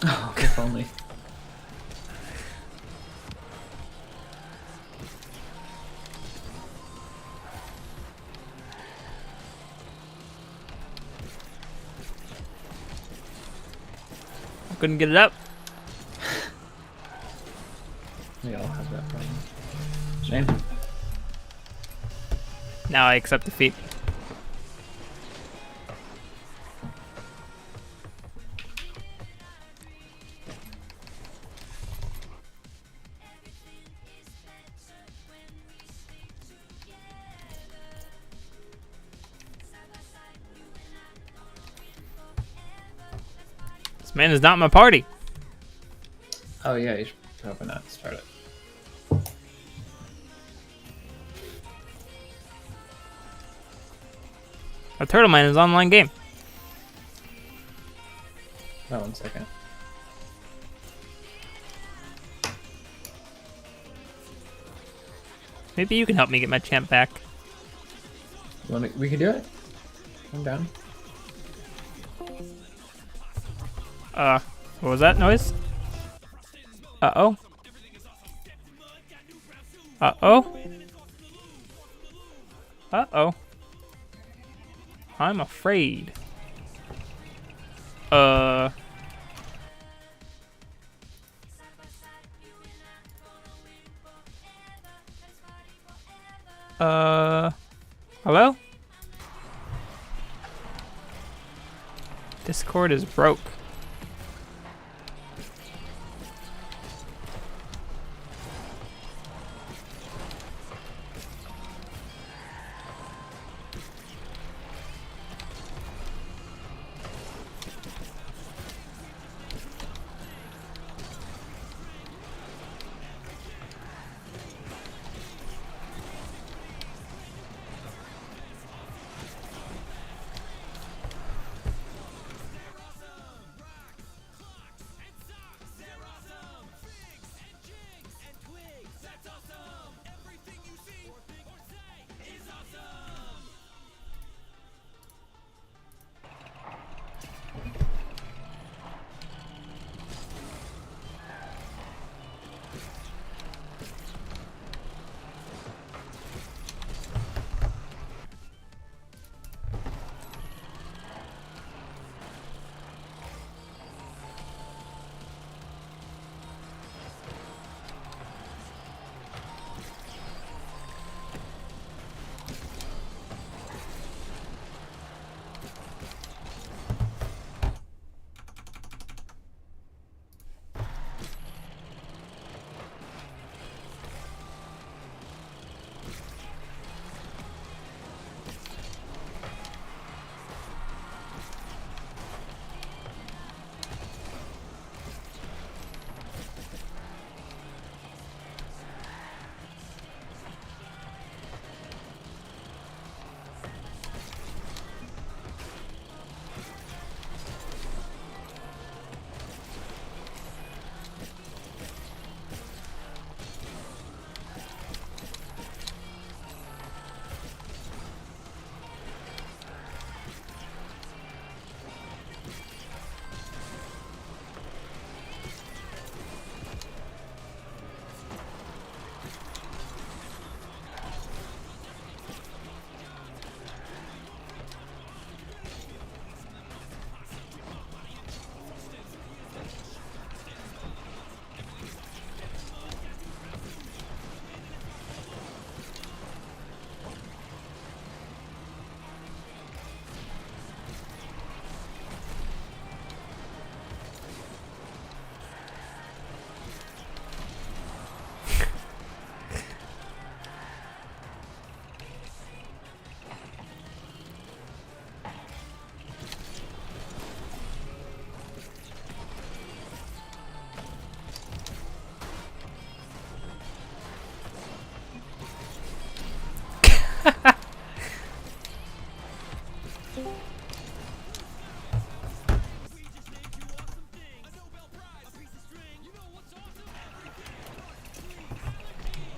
Oh, if only. Couldn't get it up. We all have that problem. Shame. Now I accept defeat. This man is not my party. Oh yeah, you should probably not start it. A Turtle Man is online game. Oh, 1 second. Maybe you can help me get my champ back. We can do it. I'm down. What was that noise? Uh-oh. Uh-oh. Uh-oh. I'm afraid. Hello? Discord is broke.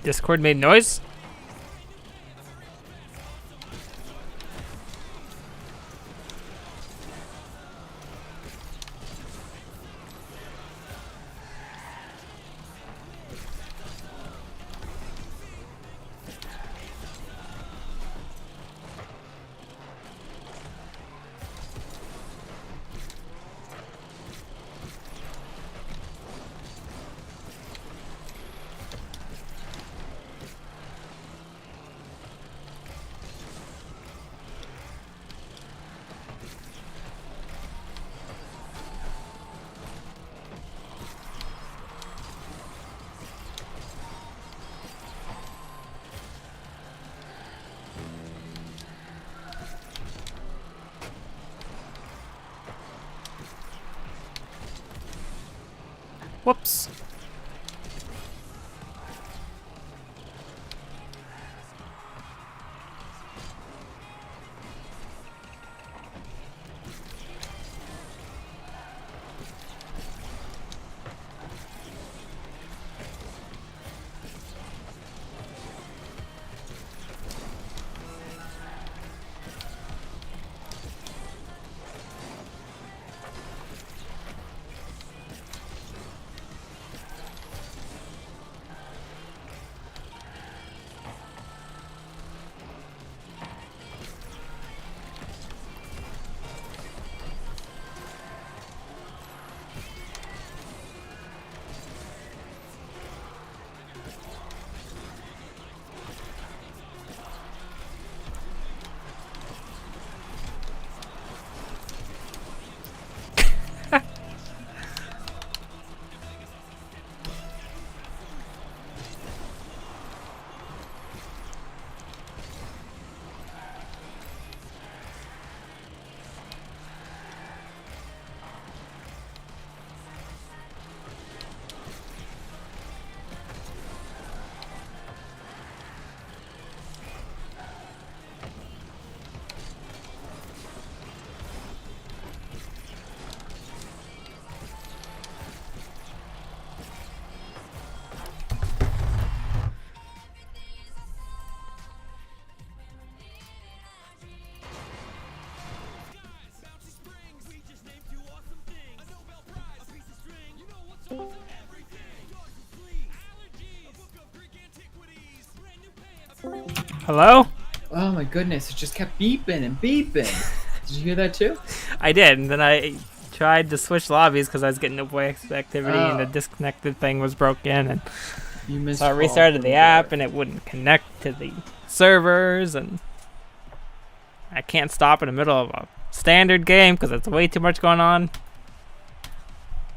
Discord made noise? Whoops. Hello? Oh my goodness, it just kept beeping and beeping. Did you hear that too? I did, and then I tried to switch lobbies because I was getting no voice activity and the Oh. disconnected thing was broken, and You missed. so I restarted the app and it wouldn't connect to the servers, and I can't stop in the middle of a standard game because it's way too much going on.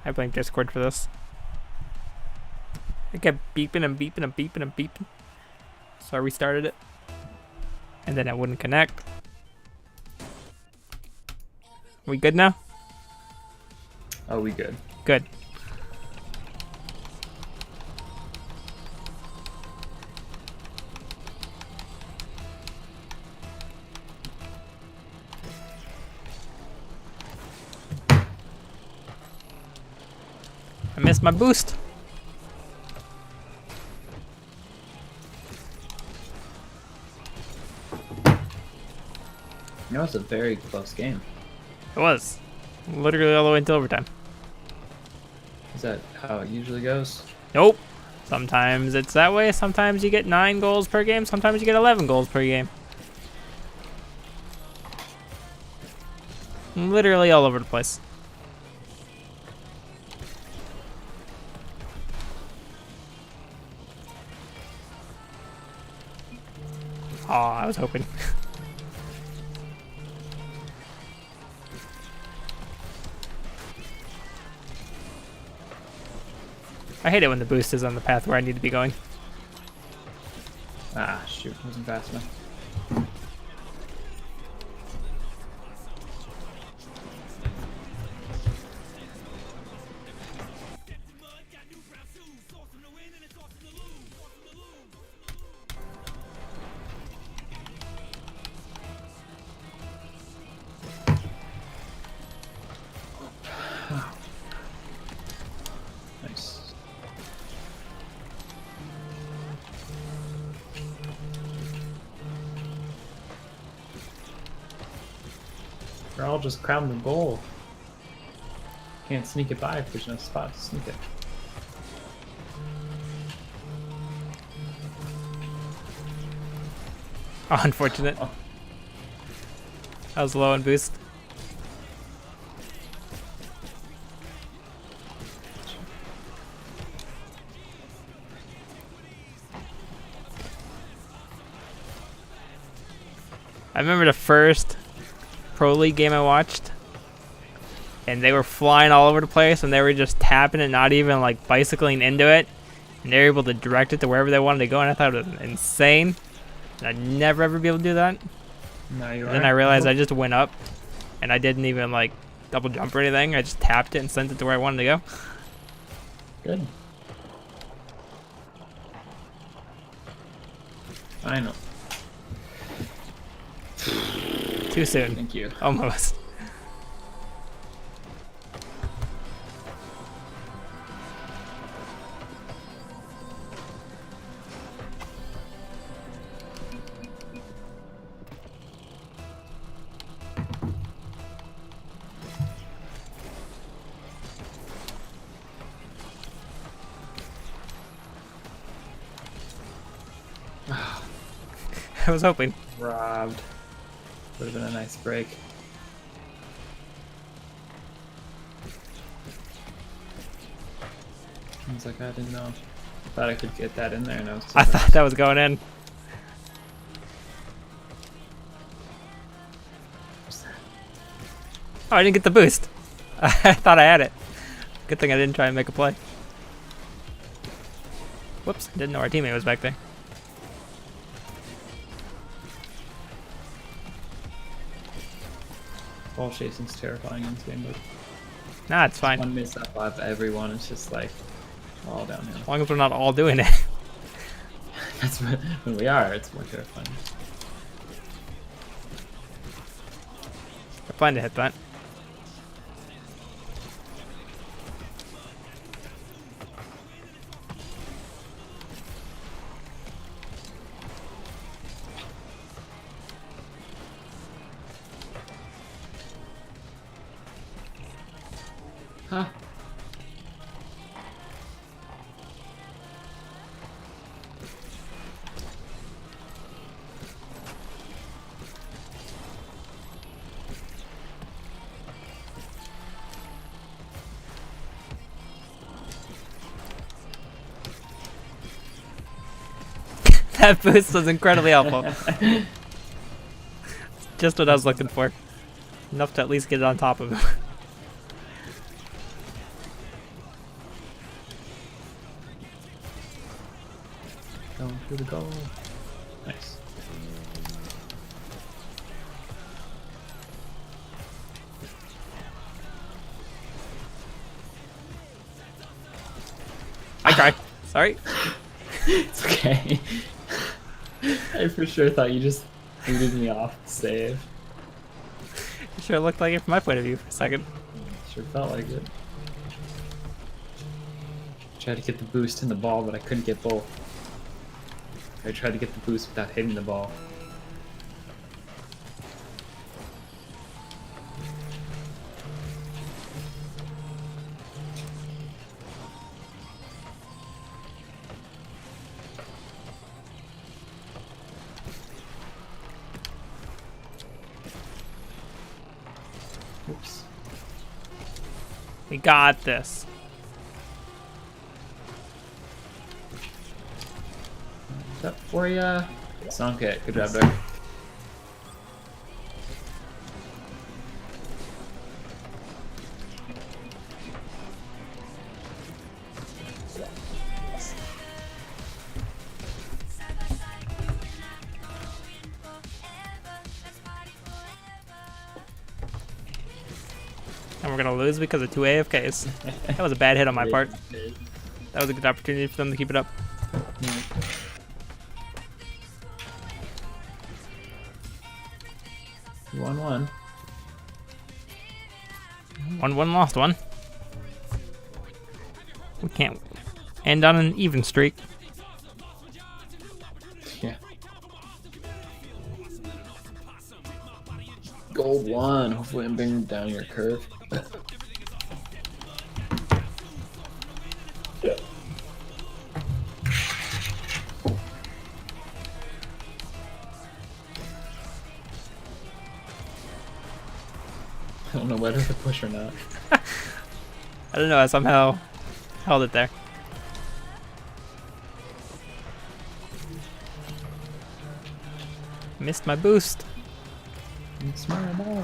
I blame Discord for this. It kept beeping and beeping and beeping and beeping. So I restarted it. And then it wouldn't connect. We good now? Oh, we good. Good. I missed my boost. You know, it's a very close game. It was. Literally all the way until overtime. Is that how it usually goes? Nope. Sometimes it's that way. Sometimes you get 9 goals per game. Sometimes you get 11 goals per game. Literally all over the place. Oh, I was hoping. I hate it when the boost is on the path where I need to be going. Ah, shoot, wasn't fast enough. Nice. all just crowd the goal. Can't sneak it by if there's no spot to sneak it. Oh, unfortunate. Oh. I was low on boost. I remember the first Pro League game I watched, and they were flying all over the place, and they were just tapping it, not even like bicycling into it, and they were able to direct it to wherever they wanted to go, and I thought it was insane. And I'd never ever be able to do that. No, you are. And then I realized I just went up, and I didn't even like double jump or anything. I just tapped it and sent it to where I wanted to go. Good. Final. Too soon. Thank you. Almost. I was hoping. Robbed. Would have been a nice break. I was like, I didn't know. Thought I could get that in there, and I was. I thought that was going in. Oh, I didn't get the boost. I thought I had it. Good thing I didn't try and make a play. Whoops, didn't know our teammate was back there. Ball chasing's terrifying in this game, but Nah, it's fine. one miss up of everyone is just like all downhill. As long as we're not all doing it. That's when we are. It's more terrifying. I plan to hit that. Huh. That boost was incredibly helpful. Just what I was looking for. Enough to at least get it on top of him. Going through the goal. Nice. I cried. Sorry. It's okay. I for sure thought you just booted me off the save. It sure looked like it from my point of view for a second. Sure felt like it. Tried to get the boost in the ball, but I couldn't get both. I tried to get the boost without hitting the ball. Oops. We got this. What's up for ya? Sunk it. Good job, Doug. And we're gonna lose because of 2 AFKs. That was a bad hit on my part. That was a good opportunity for them to keep it up. 1-1. 1-1 lost one. We can't end on an even streak. Yeah. Gold 1. Hopefully I'm bringing down your curve. I don't know whether to push or not. I don't know, I somehow held it there. Missed my boost. It's my ball.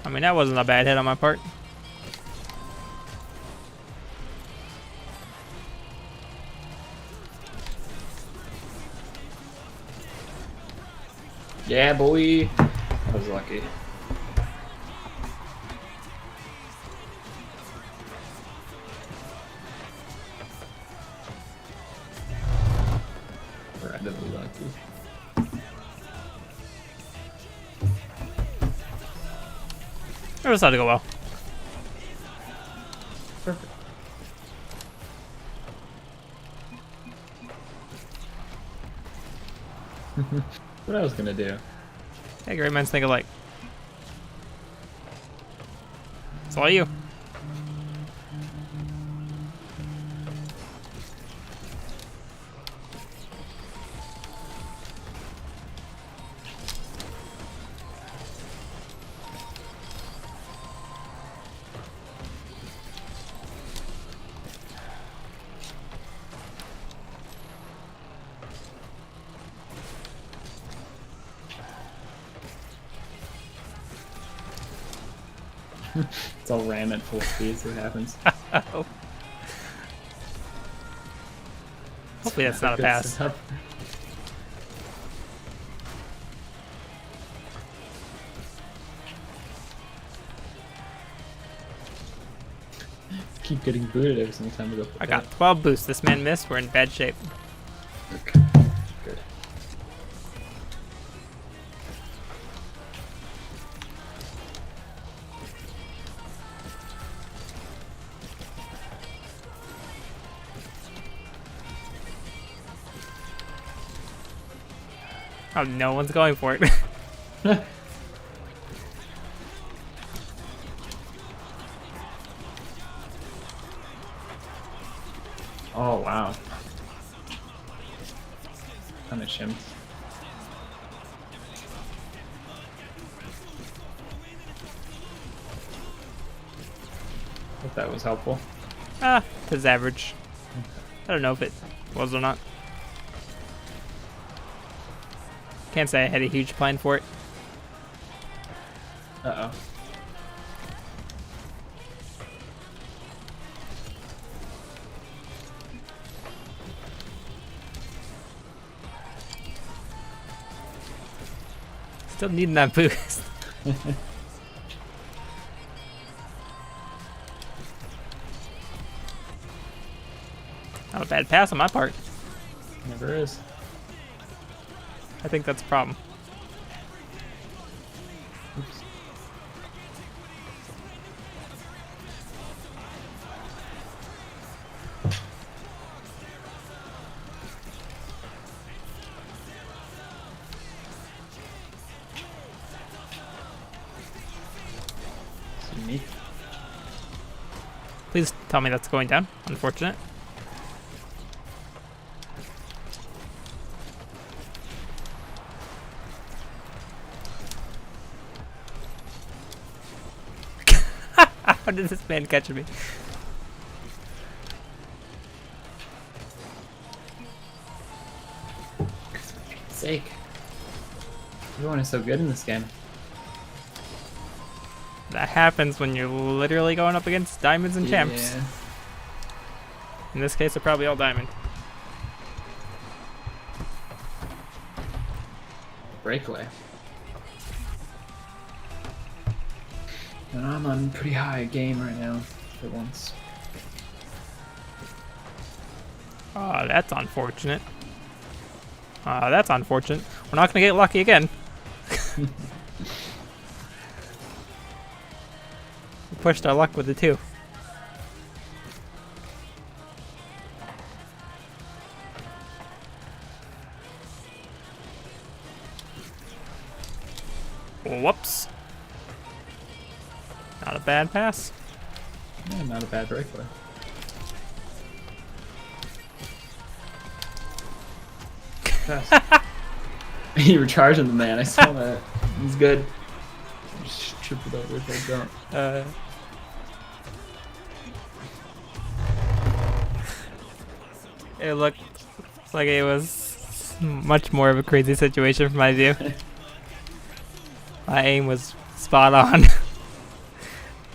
I mean, that wasn't a bad hit on my part. Yeah, boy. I was lucky. Incredibly lucky. It was starting to go well. Perfect. What I was gonna do? Hey, great minds think alike. It's all you. It's all ram at full speed, so it happens. Oh. Hopefully that's not a Good pass. setup. Keep getting booted every single time we go for I got 12 boosts. This man missed. We're in bad shape. Okay. Good. Oh, no one's going for it. Oh wow. Punish him. Hope that was helpful. Ah, it's average. I don't know if it was or not. Can't say I had a huge plan for it. Uh-oh. Still needing that boost. Not a bad pass on my part. Never is. I think that's a problem. Oops. It's unique. Please tell me that's going down. Unfortunate. How did this man catch me? Sake. Everyone is so good in this game. That happens when you're literally going up against diamonds and champs. Yeah. In this case, they're probably all diamond. Breakaway. And I'm on pretty high game right now, for once. Oh, that's unfortunate. That's unfortunate. We're not gonna get lucky again. We pushed our luck with the 2. Whoops. Not a bad pass. Yeah, not a bad breakaway. Pass. You were charging the man. I saw that. He's good. Just trip it over if I don't. It looked like it was much more of a crazy situation from my view. My aim was spot on.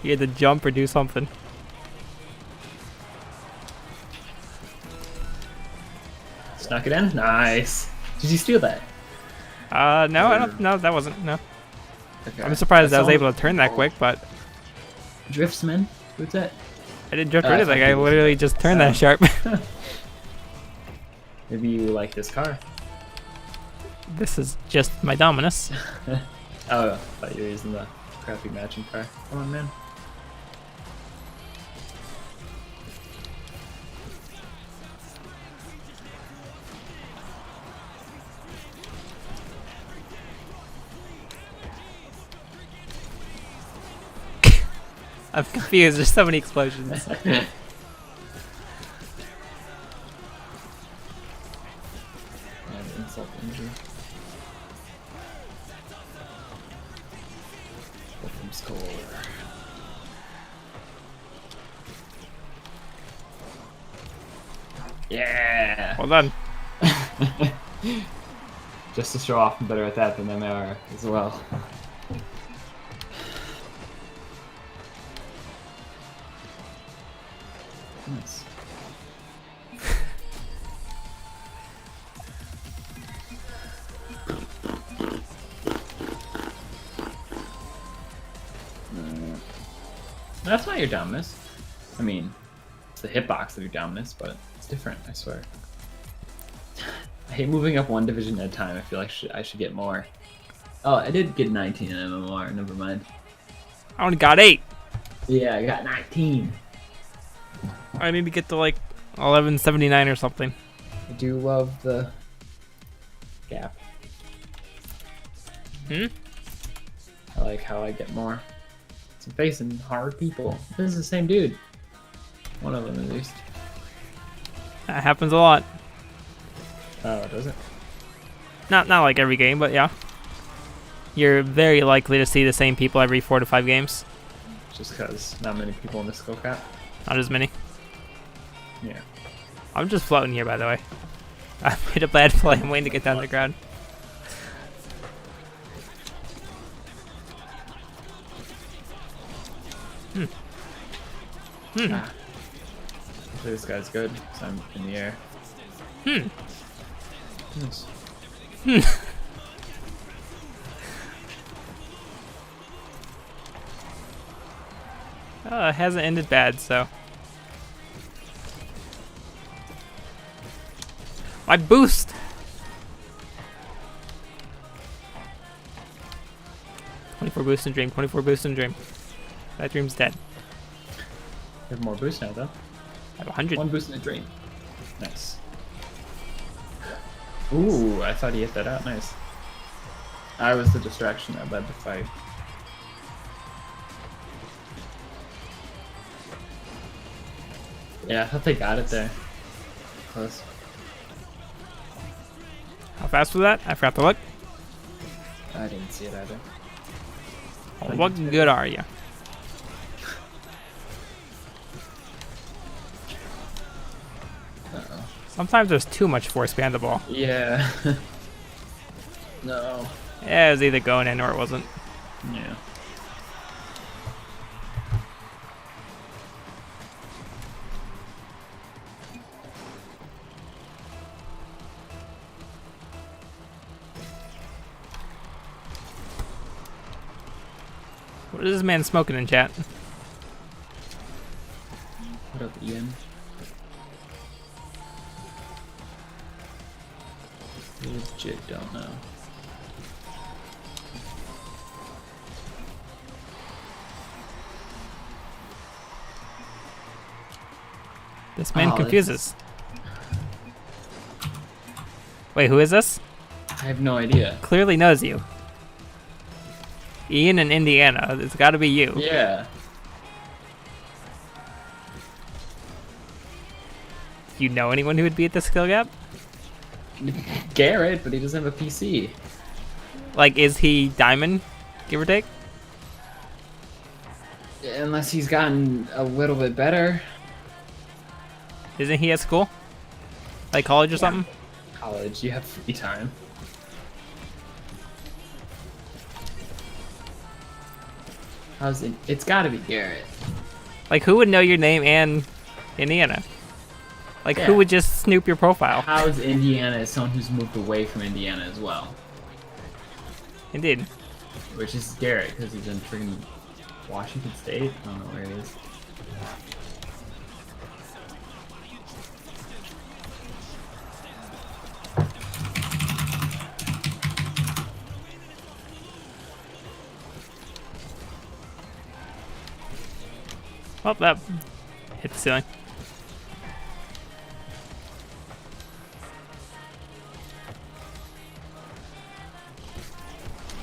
You had to jump or do something. Snuck it in. Nice. Did you steal that? No, I don't. No, that wasn't. No, Okay. I'm surprised I was That's able to turn that quick, but Driftsman. What's that? I didn't drift I rid of thought that guy. I he was- literally just turned that sharp. Maybe you like this car. This is just my Dominus. Oh, I thought you were using the crappy matching car. Come on, man. I'm confused. There's so many explosions. Insult injury. Welcome score. Yeah. Well done. Just to show off, I'm better at that than they are as well. Nice. That's not your Dominus. I mean, it's the hitbox of your Dominus, but it's different, I swear. I hate moving up one division at a time. I feel like I should get more. Oh, I did get 19 in MMR, never mind. I only got 8. Yeah, I got 19. I need to get to like 1179 or something. I do love the gap. Hmm? I like how I get more. I'm facing hard people. This is the same dude. One of them at least. That happens a lot. Oh, does it? Not like every game, but yeah. You're very likely to see the same people every 4 to 5 games. Just because not many people in the skill cap. Not as many. Yeah. I'm just floating here, by the way. I made a bad play. I'm waiting to get down to the ground. Ah. Hopefully this guy's good, because I'm in the air. Nice. It hasn't ended bad, so. My boost! "24 boost in dream, 24 boost in dream." That dream's dead. You have more boost now, though. I have 100. One boost in a dream. Nice. Ooh, I thought he hit that out. Nice. I was the distraction that led the fight. Yeah, I thought they got it there. Close. How fast was that? I forgot to look. I didn't see it either. Oh, what good are you? Uh-oh. Sometimes there's too much force behind the ball. Yeah. No. Yeah, it was either going in or it wasn't. Yeah. What is this man smoking in chat? What up, Ian? Legit don't know. This man Oh, confuses. Wait, who is this? I have no idea. Clearly knows you. Ian in Indiana. It's got to be you. Yeah. Do you know anyone who would be at the skill gap? Garrett, but he doesn't have a PC. Like, is he diamond, give or take? Unless he's gotten a little bit better. Isn't he at school? Like college or something? College, you have free time. How's it? It's gotta be Garrett. Like, who would know your name and Indiana? Like, Yeah. who would just snoop your profile? How's Indiana as someone who's moved away from Indiana as well? Indeed. Which is Garrett, because he's in freaking Washington State? I don't know where he is. Oh, that hit the ceiling.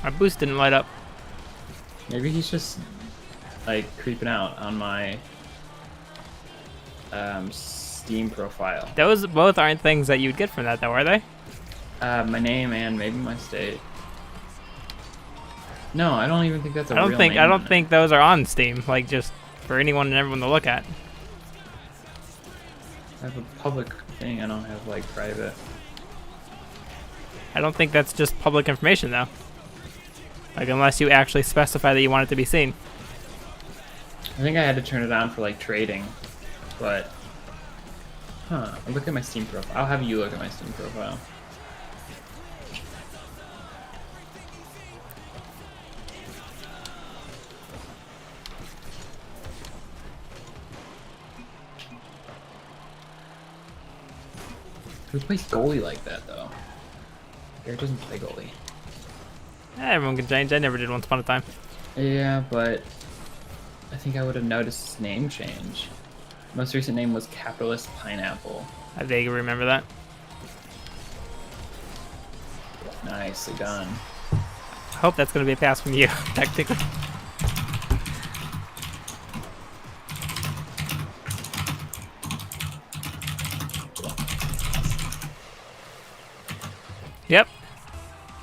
My boost didn't light up. Maybe he's just, like, creeping out on my Steam profile. Those both aren't things that you'd get from that, though, are they? My name and maybe my state. No, I don't even think that's a I real don't think name I on don't it. think those are on Steam. Like, just for anyone and everyone to look at. I have a public thing, I don't have, like, private. I don't think that's just public information, though. Like, unless you actually specify that you want it to be seen. I think I had to turn it on for, like, trading, but... Huh, I'll look at my Steam profile. I'll have you look at my Steam profile. Who plays goalie like that, though? Garrett doesn't play goalie. Everyone can change. I never did once upon a time. Yeah, but I think I would have noticed his name change. Most recent name was Capitalist Pineapple. I vaguely remember that. Nicely done. I hope that's going to be a pass from you, technically. Yep.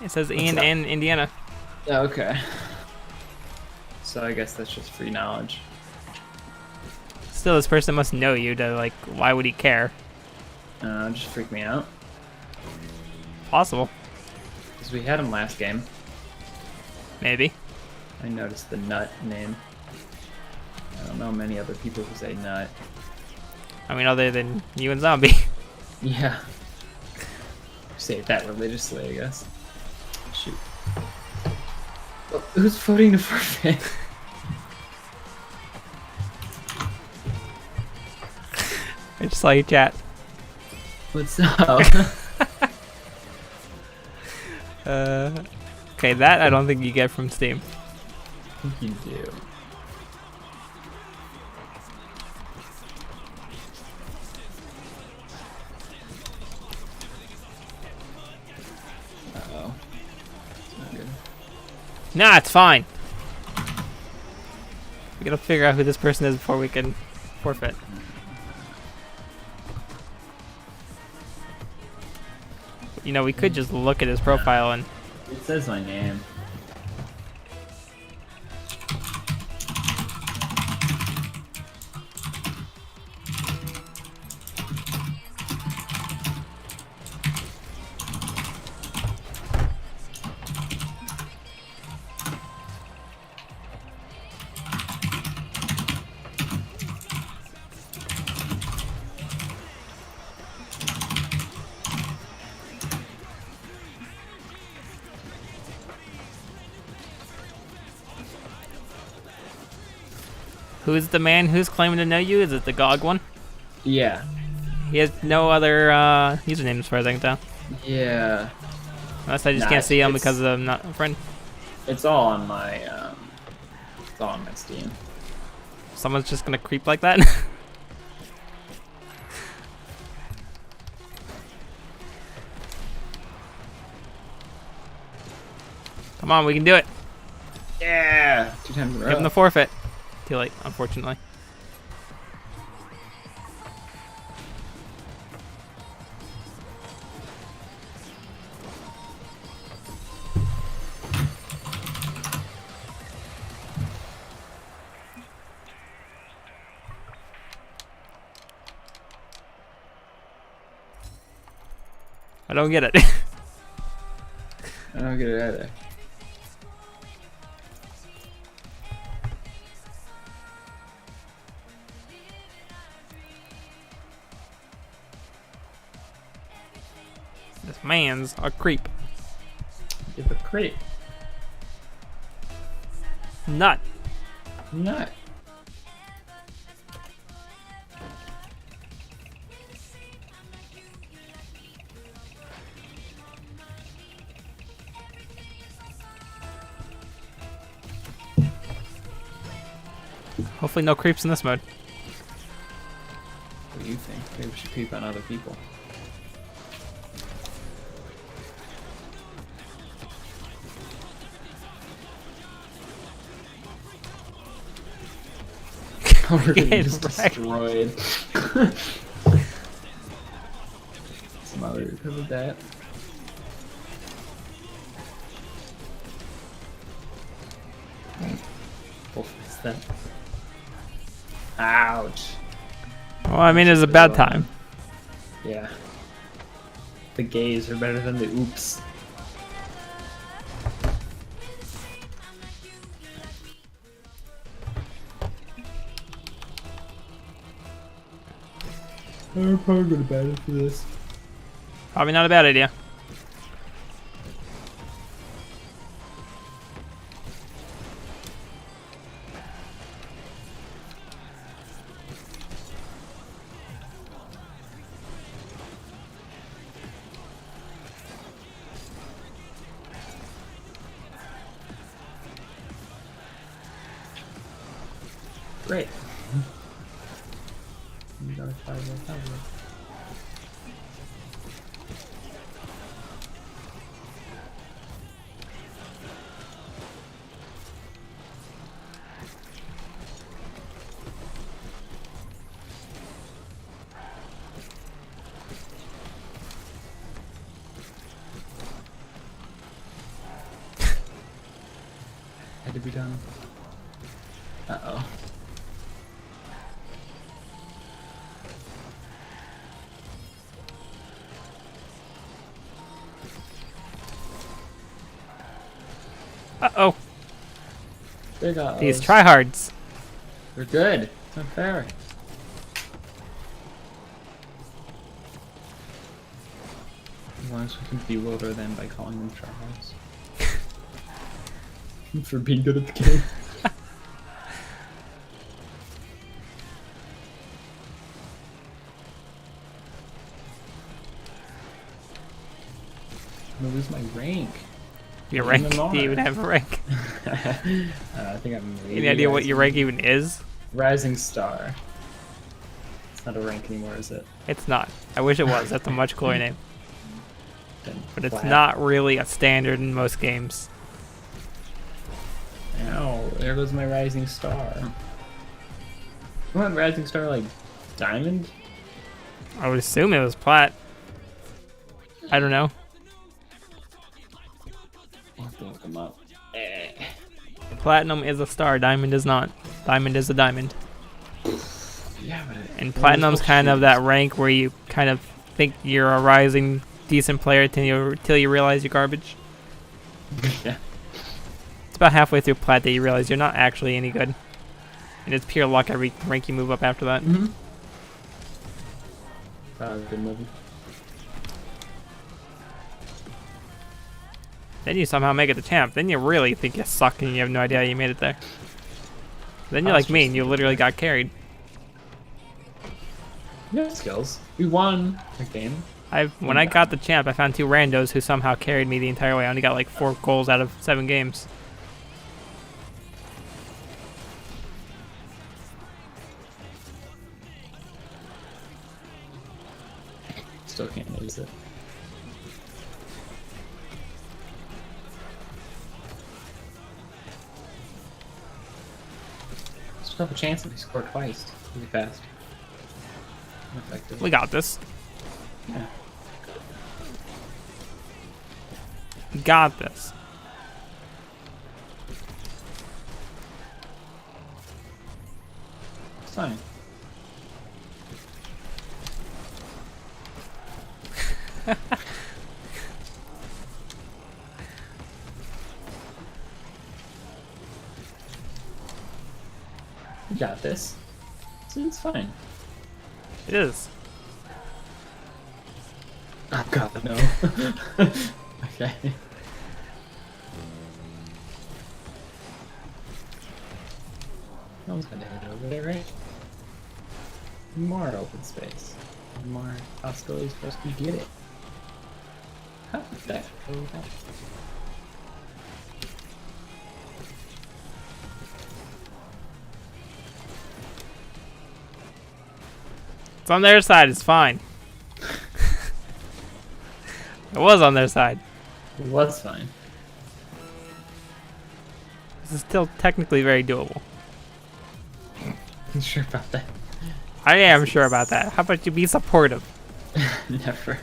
It says Ian that? and Indiana. Yeah, okay. So I guess that's just free knowledge. Still, this person must know you to, like, why would he care? Just freak me out. Possible. Because we had him last game. Maybe. I noticed the Nut name. I don't know many other people who say Nut. I mean, other than you and Zombie. Yeah. Say it that religiously, I guess. Shoot. Oh, who's voting to forfeit? I just saw you chat. What's up? Okay, that I don't think you get from Steam. I think you do. Uh-oh. It's not good. Nah, it's fine. We gotta figure out who this person is before we can forfeit. You know, we could just look at his profile and... It says my name. Who's the man who's claiming to know you? Is it the GOG one? Yeah. He has no other username as far as I can tell. Yeah. Unless I just Nah, can't see him it's- because I'm not a friend. It's all on my it's all on my Steam. Someone's just gonna creep like that? Come on, we can do it. Yeah! 2 times in a row. Give him the forfeit. Too late, unfortunately. I don't get it. I don't get it either. This man's a creep. Give a crate. Nut. Not. Hopefully no creeps in this mode. What do you think? Maybe we should creep on other people. We're getting Get just wrecked. destroyed. Some other recovered that. We'll fix that. Ouch. Well, I mean, it's a bad time. Yeah. The gays are better than the oops. I'm probably gonna bat it for this. Probably not a bad idea. Great. You gotta try more time. Had to be done. Uh-oh. Uh-oh. Big uh-ohs. These tryhards. They're good. It's not fair. As long as we can bewilder them by calling them tryhards. For being good at the game. I'm gonna lose my rank. Your Even rank? more. Do you even have a rank? I think I'm Any idea what your rank even is? Rising Star. It's not a rank anymore, is it? It's not. I wish it was. That's a much cooler name. Then But it's flat. not really a standard in most games. Ow, there goes my Rising Star. What, Rising Star like diamond? I would assume it was plat. I don't know. I'll have to look them up. Platinum is a star. Diamond is not. Diamond is a diamond. Yeah, but And Platinum's kind of that rank where you kind of think you're a rising decent player till you realize you're garbage. Yeah. It's about halfway through Plat that you realize you're not actually any good. And it's pure luck every rank you move up after that. Mm-hmm. Good movie. Then you somehow make it the champ. Then you really think you suck and you have no idea how you made it there. Then you're like me and you literally got carried. Yeah, skills. We won the game. When I got the champ, I found 2 randos who somehow carried me the entire way. I only got like 4 goals out of 7 games. Still can't use it. Still have a chance if we score twice. Really fast. Effective. We got this. Yeah. We got this. It's fine. We got this. It's fine. It is. Oh god, no. Okay. No one's gonna hit over there, right? More open space. More possibilities for us to get it. How did that go back? It's on their side. It's fine. It was on their side. It was fine. This is still technically very doable. You sure about that? I am sure about that. How about you be supportive? Never.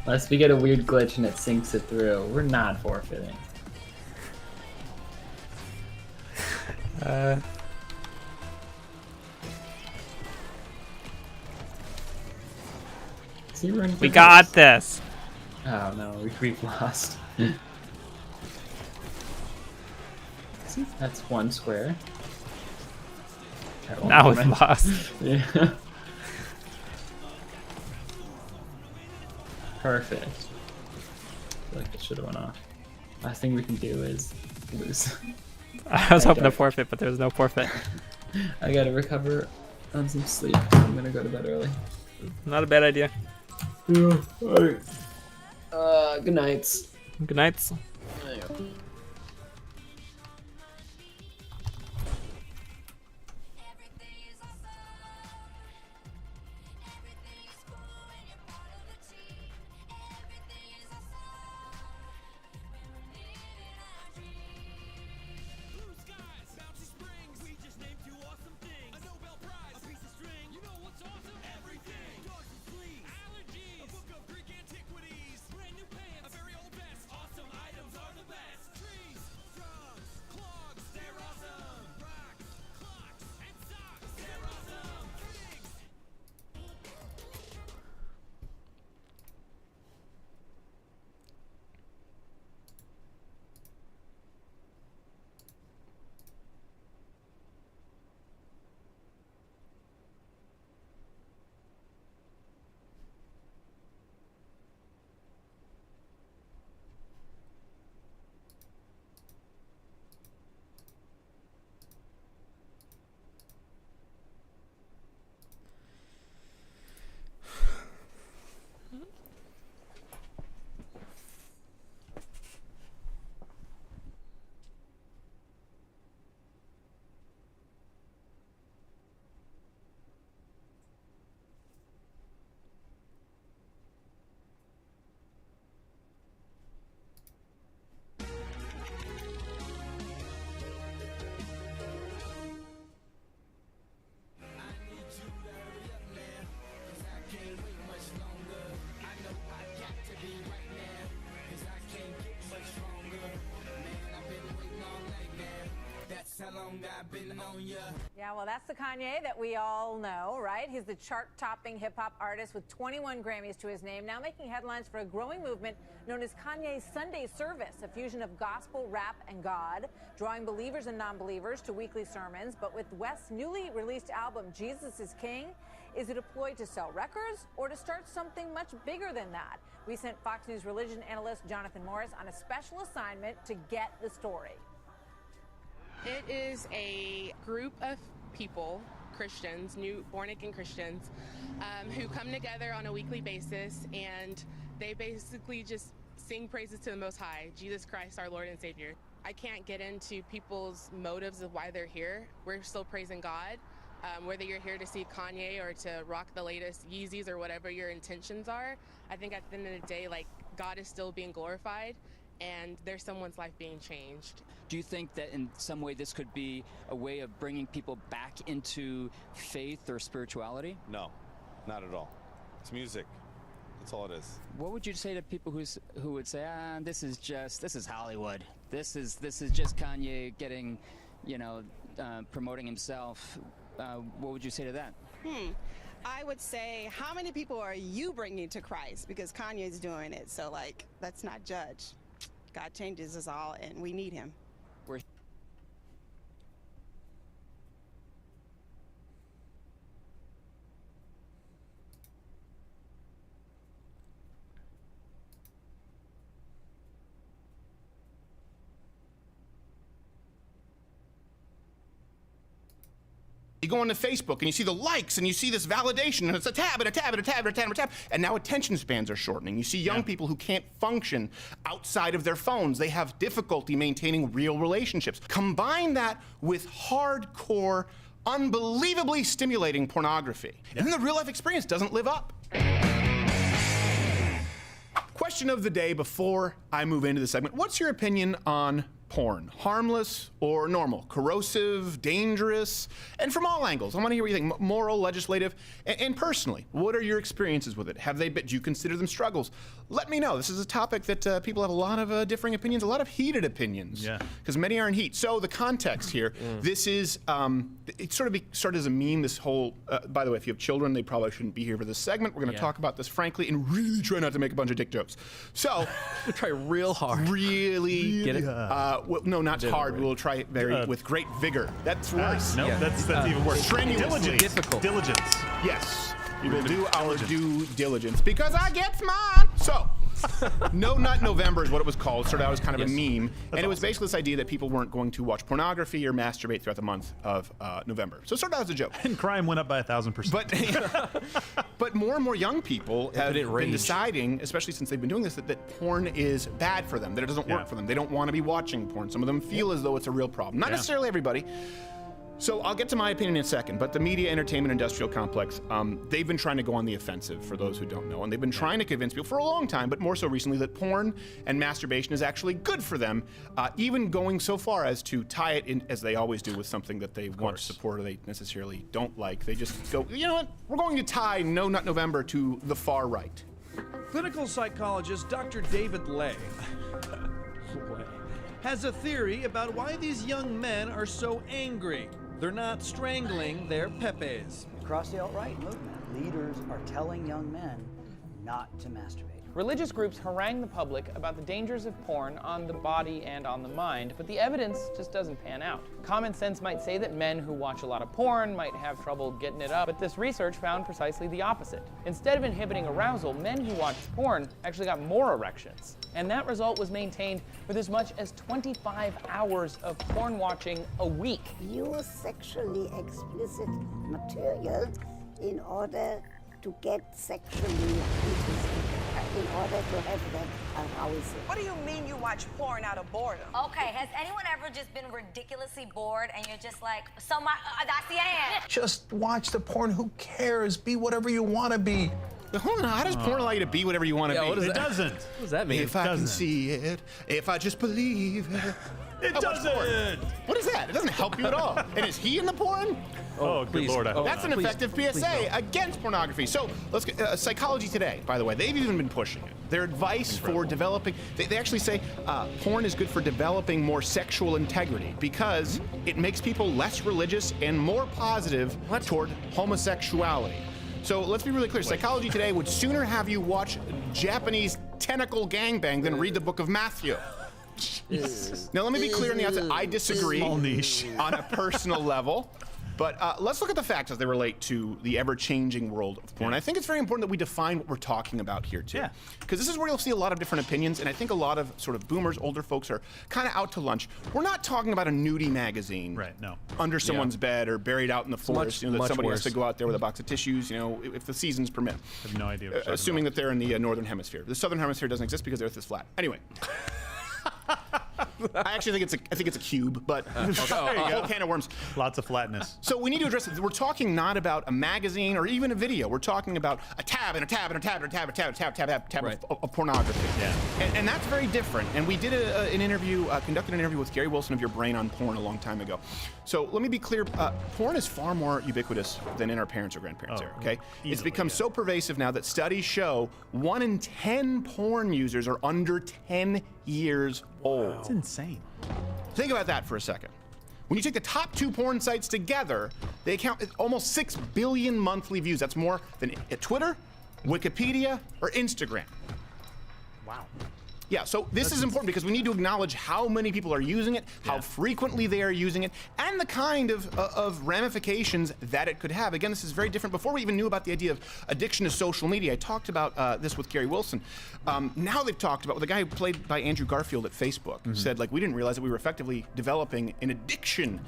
Unless we get a weird glitch and it sinks it through, we're not forfeiting. We got this. Oh no, we've lost. See, that's one square. That Now one we've moment. lost. Yeah. Perfect. I feel like it should have went off. Last thing we can do is lose. I was hoping to dark. forfeit, but there was no forfeit. I gotta recover on some sleep. I'm gonna go to bed early. Not a bad idea. Yeah, alright. Good nights. Good nights. Yeah, well, that's the Kanye that we all know, right? He's the chart-topping hip-hop artist with 21 Grammys to his name, now making headlines for a growing movement known as Kanye's Sunday Service, a fusion of gospel, rap, and God, drawing believers and non-believers to weekly sermons. But with West's newly released album, Jesus is King, is it a ploy to sell records or to start something much bigger than that? We sent Fox News religion analyst Jonathan Morris on a special assignment to get the story. It is a group of people, Christians, new born-again Christians, who come together on a weekly basis, and they basically just sing praises to the Most High, Jesus Christ, our Lord and Savior. I can't get into people's motives of why they're here. We're still praising God. Whether you're here to see Kanye or to rock the latest Yeezys or whatever your intentions are, I think at the end of the day, like, God is still being glorified. and there's someone's life being changed. Do you think that in some way this could be a way of bringing people back into faith or spirituality? No, not at all. It's music. That's all it is. What would you say to people who would say, this is Hollywood. This is just Kanye getting, promoting himself. What would you say to that? I would say, how many people are you bringing to Christ? Because Kanye's doing it, so let's not judge. God changes us all, and we need him. You go onto Facebook and you see the likes and you see this validation and it's a tab and a tab and a tab and a tab and a tab. And now attention spans are shortening. You see young people who can't function outside of their phones. They have difficulty maintaining real relationships. Combine that with hardcore, unbelievably stimulating pornography. And then the real life experience doesn't live up. Question of the day before I move into the segment. What's your opinion on porn? Harmless or normal? Corrosive, dangerous? And from all angles. I want to hear what you think. Moral, legislative, and personally. What are your experiences with it? Do you consider them struggles? Let me know. This is a topic that people have a lot of differing opinions, a lot of heated opinions. Yeah. Because many are in heat. So the context here, this is, it sort of started as a meme, this whole, by the way, if you have children, they probably shouldn't be here for this segment. We're going to talk about this frankly and really try not to make a bunch of dick jokes. So, try real hard. Really get it? No, not hard. We'll try with great vigor. That's worse. No, that's even worse. Strenuously. Diligence. Yes. We will do our due diligence because I get mine. So, No Nut November is what it was called. It started out as kind of a meme. And it was basically this idea that people weren't going to watch pornography or masturbate throughout the month of November. So it started out as a joke. And crime went up by 1,000%. But more and more young people have been deciding, especially since they've been doing this, that porn is bad for them, that it doesn't work for them. They don't want to be watching porn. Some of them feel as though it's a real problem. Not necessarily everybody. So I'll get to my opinion in a second, but the media entertainment industrial complex, they've been trying to go on the offensive, for those who don't know, and they've been trying to convince people for a long time, but more so recently, that porn and masturbation is actually good for them, even going so far as to tie it in, as they always do, with something that they want to support or they necessarily don't like. They just go, you know what, we're going to tie No Nut November to the far right. Clinical psychologist Dr. David Lay has a theory about why these young men are so angry. They're not strangling their pepes. Across the alt-right movement, leaders are telling young men not to masturbate. Religious groups harangue the public about the dangers of porn on the body and on the mind, but the evidence just doesn't pan out. Common sense might say that men who watch a lot of porn might have trouble getting it up, but this research found precisely the opposite. Instead of inhibiting arousal, men who watched porn actually got more erections. And that result was maintained with as much as 25 hours of porn watching a week. Use sexually explicit material in order to get sexually interested, in order to have that arousal. What do you mean you watch porn out of boredom? Okay, has anyone ever just been ridiculously bored and you're just like, that's the end? Just watch the porn, who cares? Be whatever you want to be. But hold on, how does porn allow you to be whatever you want to be? It doesn't. What does that mean? If I can see it, if I just believe it. It doesn't. What is that? It doesn't help you at all. And is he in the porn? Oh, good Lord. That's an effective PSA against pornography. So let's get Psychology Today, by the way, they've even been pushing it. Their advice for developing, they actually say porn is good for developing more sexual integrity because it makes people less religious and more positive toward homosexuality. So let's be really clear. Psychology Today would sooner have you watch Japanese tentacle gangbang than read the book of Matthew. Now, let me be clear on the outset. I disagree Small niche. on a personal level. But let's look at the facts as they relate to the ever-changing world of porn. I think it's very important that we define what we're talking about here, too. Because this is where you'll see a lot of different opinions, and I think a lot of sort of boomers, older folks are kind of out to lunch. We're not talking about a nudie magazine under someone's bed or buried out in the forest, that somebody has to go out there with a box of tissues, if the seasons permit. I have no idea what assuming that they're in the northern hemisphere. The southern hemisphere doesn't exist because the Earth is flat. Anyway. I actually think it's a cube, but There you a whole go. can of worms. Lots of flatness. So we need to address it. We're talking not about a magazine or even a video. We're talking about a tab and a tab and a tab and a tab and a tab of pornography. Yeah. And that's very different. And we did an interview, conducted an interview with Gary Wilson of Your Brain on Porn a long time ago. So let me be clear. Porn is far more ubiquitous than in our parents' or grandparents' era, okay? It's easily, become so pervasive now that studies show 1 in 10 porn users are under 10 years old. That's insane. Think about that for a second. When you take the top 2 porn sites together, they account almost 6 billion monthly views. That's more than Twitter, Wikipedia, or Instagram. Wow. Yeah, so this is important because we need to acknowledge how many people are using it, how frequently they are using it, and the kind of ramifications that it could have. Again, this is very different. Before we even knew about the idea of addiction to social media, I talked about this with Gary Wilson. Now they've talked about, the guy who played by Andrew Garfield at Facebook said, like, we didn't realize that we were effectively developing an addiction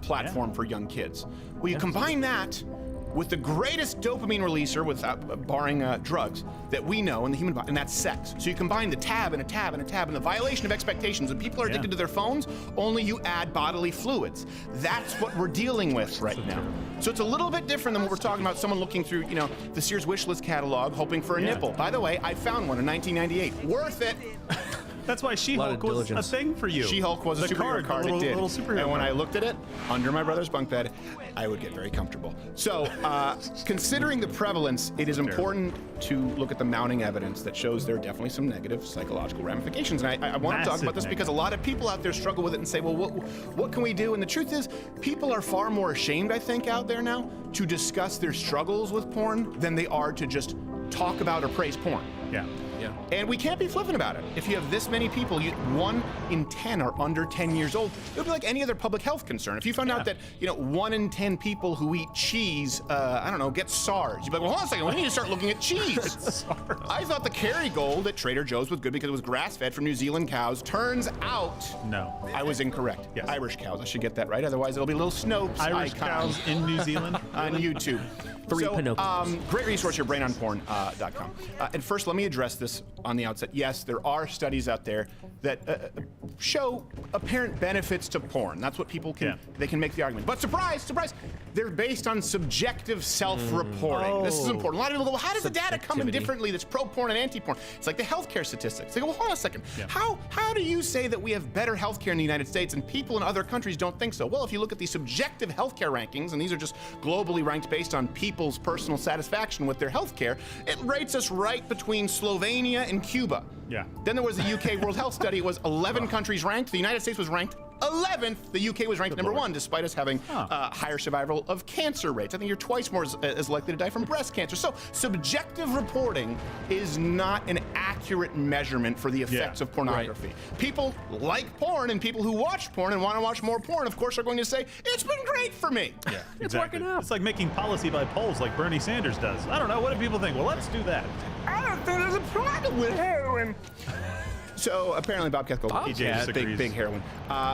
platform for young kids. Well, you combine that with the greatest dopamine releaser, without barring drugs, that we know in the human body, and that's sex. So you combine the tab and a tab and a tab and the violation of expectations. When people are addicted to their phones, only you add bodily fluids. That's what we're dealing with right now. So it's a little bit different than what we're talking about, someone looking through, you know, the Sears wish list catalog, hoping for a nipple. By the way, I found one in 1998. Worth it. That's why She-Hulk was a thing for you. She-Hulk was a superhero card. Little, It did. little superhero and when card. I looked at it under my brother's bunk bed, I would get very comfortable. So, considering the prevalence, it is important to look at the mounting evidence that shows there are definitely some negative psychological ramifications. And I want to talk about this because a lot of people out there struggle with it and say, well, what can we do? And the truth is, people are far more ashamed, I think, out there now to discuss their struggles with porn than they are to just talk about or praise porn. Yeah. Yeah. And we can't be flippant about it. If you have this many people, 1 in 10 are under 10 years old, it would be like any other public health concern. If you found out that, 1 in 10 people who eat cheese, I don't know, get SARS, you'd be like, well, hold on a second, we need to start looking at cheese. I thought the Kerrygold at Trader Joe's was good because it was grass-fed from New Zealand cows. Turns out, no, I was incorrect. Yes. Irish cows, I should get that right, otherwise it'll be little Snopes Irish icon cows in New Zealand? on YouTube. Great resource here, brainonporn.com. And first, let me address this on the outset. Yes, there are studies out there that show apparent benefits to porn. That's what people can, they can make the argument. But surprise, surprise, they're based on subjective self-reporting. This is important. A lot of people go, well, how does the data come in differently that's pro-porn and anti-porn? It's like the healthcare statistics. They go, well, hold on a second. How do you say that we have better healthcare in the United States and people in other countries don't think so? Well, if you look at the subjective healthcare rankings, and these are just globally ranked based on people's personal satisfaction with their healthcare, it rates us right between Slovenia and Cuba. Yeah. Then there was the UK World Health Study. It was 11 countries ranked. The United States was ranked 11th. The UK was ranked number 1, despite us having higher survival of cancer rates. I think you're twice more as likely to die from breast cancer. So subjective reporting is not an accurate measurement for the effects of pornography. People like porn, and people who watch porn and want to watch more porn, of course, are going to say, it's been great for me. Yeah, it's working out. It's like making policy by polls like Bernie Sanders does. I don't know, what do people think? Well, let's do that. I don't think there's a problem with heroin. So apparently Bobcat Goldthwait, big heroin.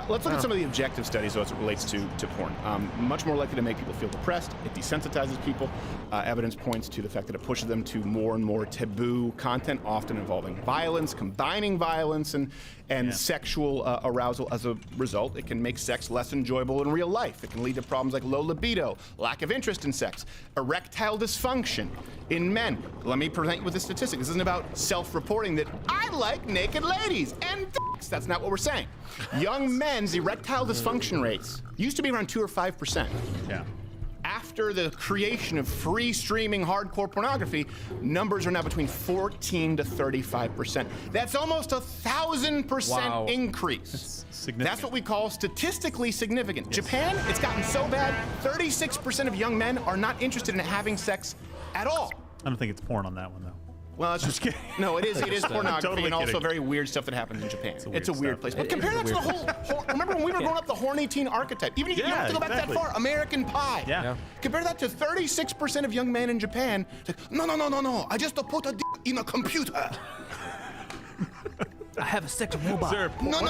Let's look at some of the objective studies though, as it relates to porn. Much more likely to make people feel depressed. It desensitizes people. Evidence points to the fact that it pushes them to more and more taboo content, often involving violence, combining violence and sexual arousal. As a result, it can make sex less enjoyable in real life. It can lead to problems like low libido, lack of interest in sex, erectile dysfunction in men. Let me present you with a statistic. This isn't about self-reporting that I like naked ladies and dicks. That's not what we're saying. Young men's erectile dysfunction rates used to be around 2 or 5%. Yeah. After the creation of free streaming hardcore pornography, numbers are now between 14 to 35%. That's almost 1,000% increase. That's what we call statistically significant. Japan, it's gotten so bad, 36% of young men are not interested in having sex at all. I don't think it's porn on that one, though. Well, it's just kidding. No, it is pornography Totally and also kidding. very weird stuff that happens in Japan. It's a weird place. But It compare is a that to the weird whole remember when we were growing up, the horny teen archetype. Even if you don't have to go back that far, American Pie. Yeah. Compare that to 36% of young men in Japan. It's like, no. I just put a dick in a computer. I have a sex robot. No.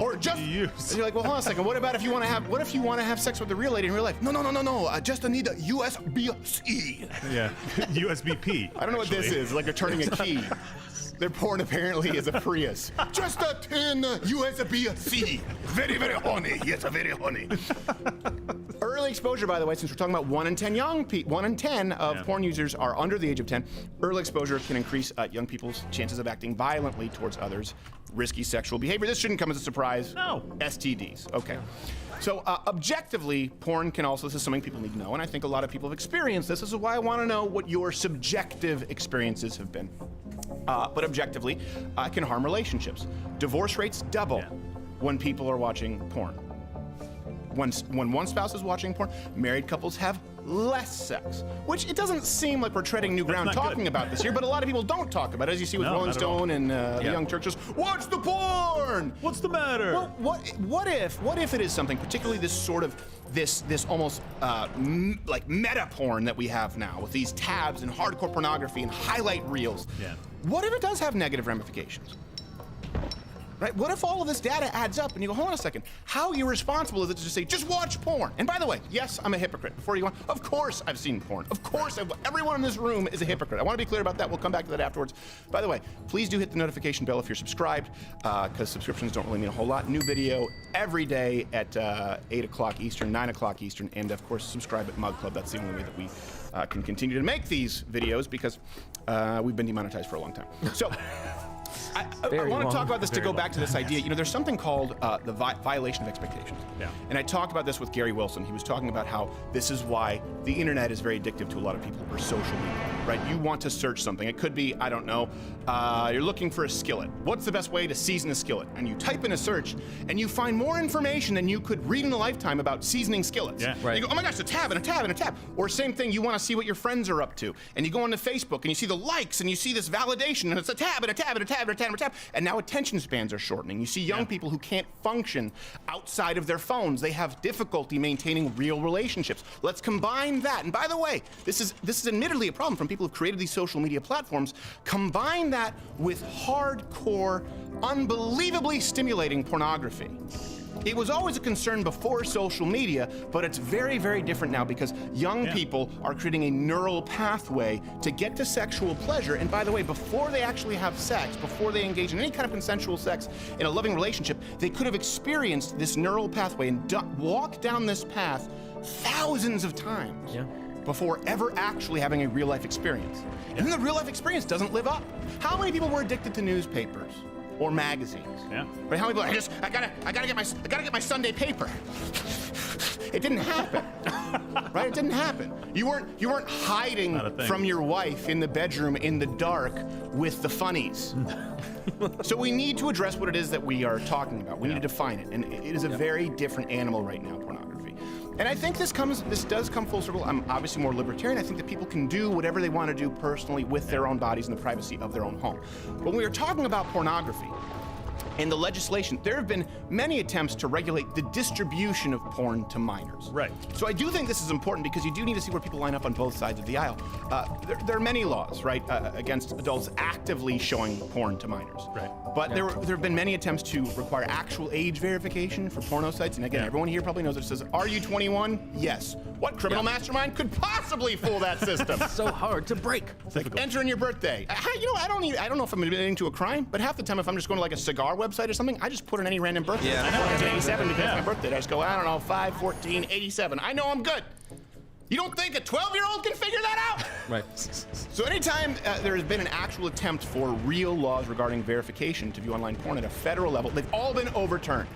What Just do you use? you're like, well, hold on a second. What about if you want to have? What if you want to have sex with a real lady in real life? No. I just need a USB-C. Yeah. USB-P. I don't know what this is. Like they're turning a key. Their porn apparently is a Prius. Just a tin USB-C. Very, very horny. Yes, very horny. Early exposure, by the way, since we're talking about 1 in 10 1 in 10 of porn users are under the age of 10. Early exposure can increase young people's chances of acting violently towards others. Risky sexual behavior. This shouldn't come as a surprise. No. STDs. Okay. So objectively, porn can also, this is something people need to know, and I think a lot of people have experienced this. This is why I want to know what your subjective experiences have been. But objectively, it can harm relationships. Divorce rates double when people are watching porn. When one spouse is watching porn, married couples have less sex, which it doesn't seem like we're treading new ground talking about this here, but a lot of people don't talk about it, as you see with Rolling Stone and the Young Turks. Watch the porn! What's the matter? Well, what if it is something, particularly this sort of, this almost like meta porn that we have now, with these tabs and hardcore pornography and highlight reels. Yeah. What if it does have negative ramifications? Right? What if all of this data adds up and you go, hold on a second, how irresponsible is it to just say, just watch porn? And by the way, yes, I'm a hypocrite. Before you go on, of course I've seen porn. Of course, everyone in this room is a hypocrite. I want to be clear about that. We'll come back to that afterwards. By the way, please do hit the notification bell if you're subscribed, because subscriptions don't really mean a whole lot. New video every day at 8 o'clock Eastern, 9 o'clock Eastern, and of course, subscribe at Mug Club. That's the only way that we can continue to make these videos, because we've been demonetized for a long time. So. I want to talk about this to go back to this idea. You know, there's something called the violation of expectations. Yeah. And I talked about this with Gary Wilson. He was talking about how this is why the internet is very addictive to a lot of people, or social media, right? You want to search something. It could be, I don't know, you're looking for a skillet. What's the best way to season a skillet? And you type in a search, and you find more information than you could read in a lifetime about seasoning skillets. Yeah, right. You go, oh my gosh, a tab and a tab and a tab. Or same thing, you want to see what your friends are up to. And you go onto Facebook, and you see the likes, and you see this validation, and it's a tab and a tab and a tab and a tab and a tab. And now attention spans are shortening. You see young people who can't function outside of their phones. They have difficulty maintaining real relationships. Let's combine that. And by the way, this is admittedly a problem from people who've created these social media platforms. Combine that with hardcore, unbelievably stimulating pornography. It was always a concern before social media, but it's very, very different now, because young people are creating a neural pathway to get to sexual pleasure. And by the way, before they actually have sex, before they engage in any kind of consensual sex in a loving relationship, they could have experienced this neural pathway and walked down this path thousands of times before ever actually having a real life experience. And then the real life experience doesn't live up. How many people were addicted to newspapers or magazines? Yeah. Right? How many people? I gotta get my Sunday paper. It didn't happen. Right? It didn't happen. You weren't hiding from your wife in the bedroom in the dark with the funnies. So we need to address what it is that we are talking about. We need to define it, and it is a very different animal right now, pornography. And I think this does come full circle. I'm obviously more libertarian. I think that people can do whatever they want to do personally with their own bodies in the privacy of their own home. But when we are talking about pornography and the legislation, there have been many attempts to regulate the distribution of porn to minors. Right. So I do think this is important, because you do need to see where people line up on both sides of the aisle. There are many laws, right, against adults actively showing porn to minors. Right. But there have been many attempts to require actual age verification for porno sites. And again, everyone here probably knows it says, are you 21? Yes. What criminal mastermind could possibly fool that system? So hard to break. Like, enter in your birthday. I don't know if I'm admitting to a crime, but half the time if I'm just going to like a cigar website or something, I just put in any random birthday. Yeah, I know. It's 87 because it's my birthday. I just go, I don't know, 5, 14, 87. I know I'm good. You don't think a 12-year-old can figure that out? Right. So anytime there has been an actual attempt for real laws regarding verification to view online porn at a federal level, they've all been overturned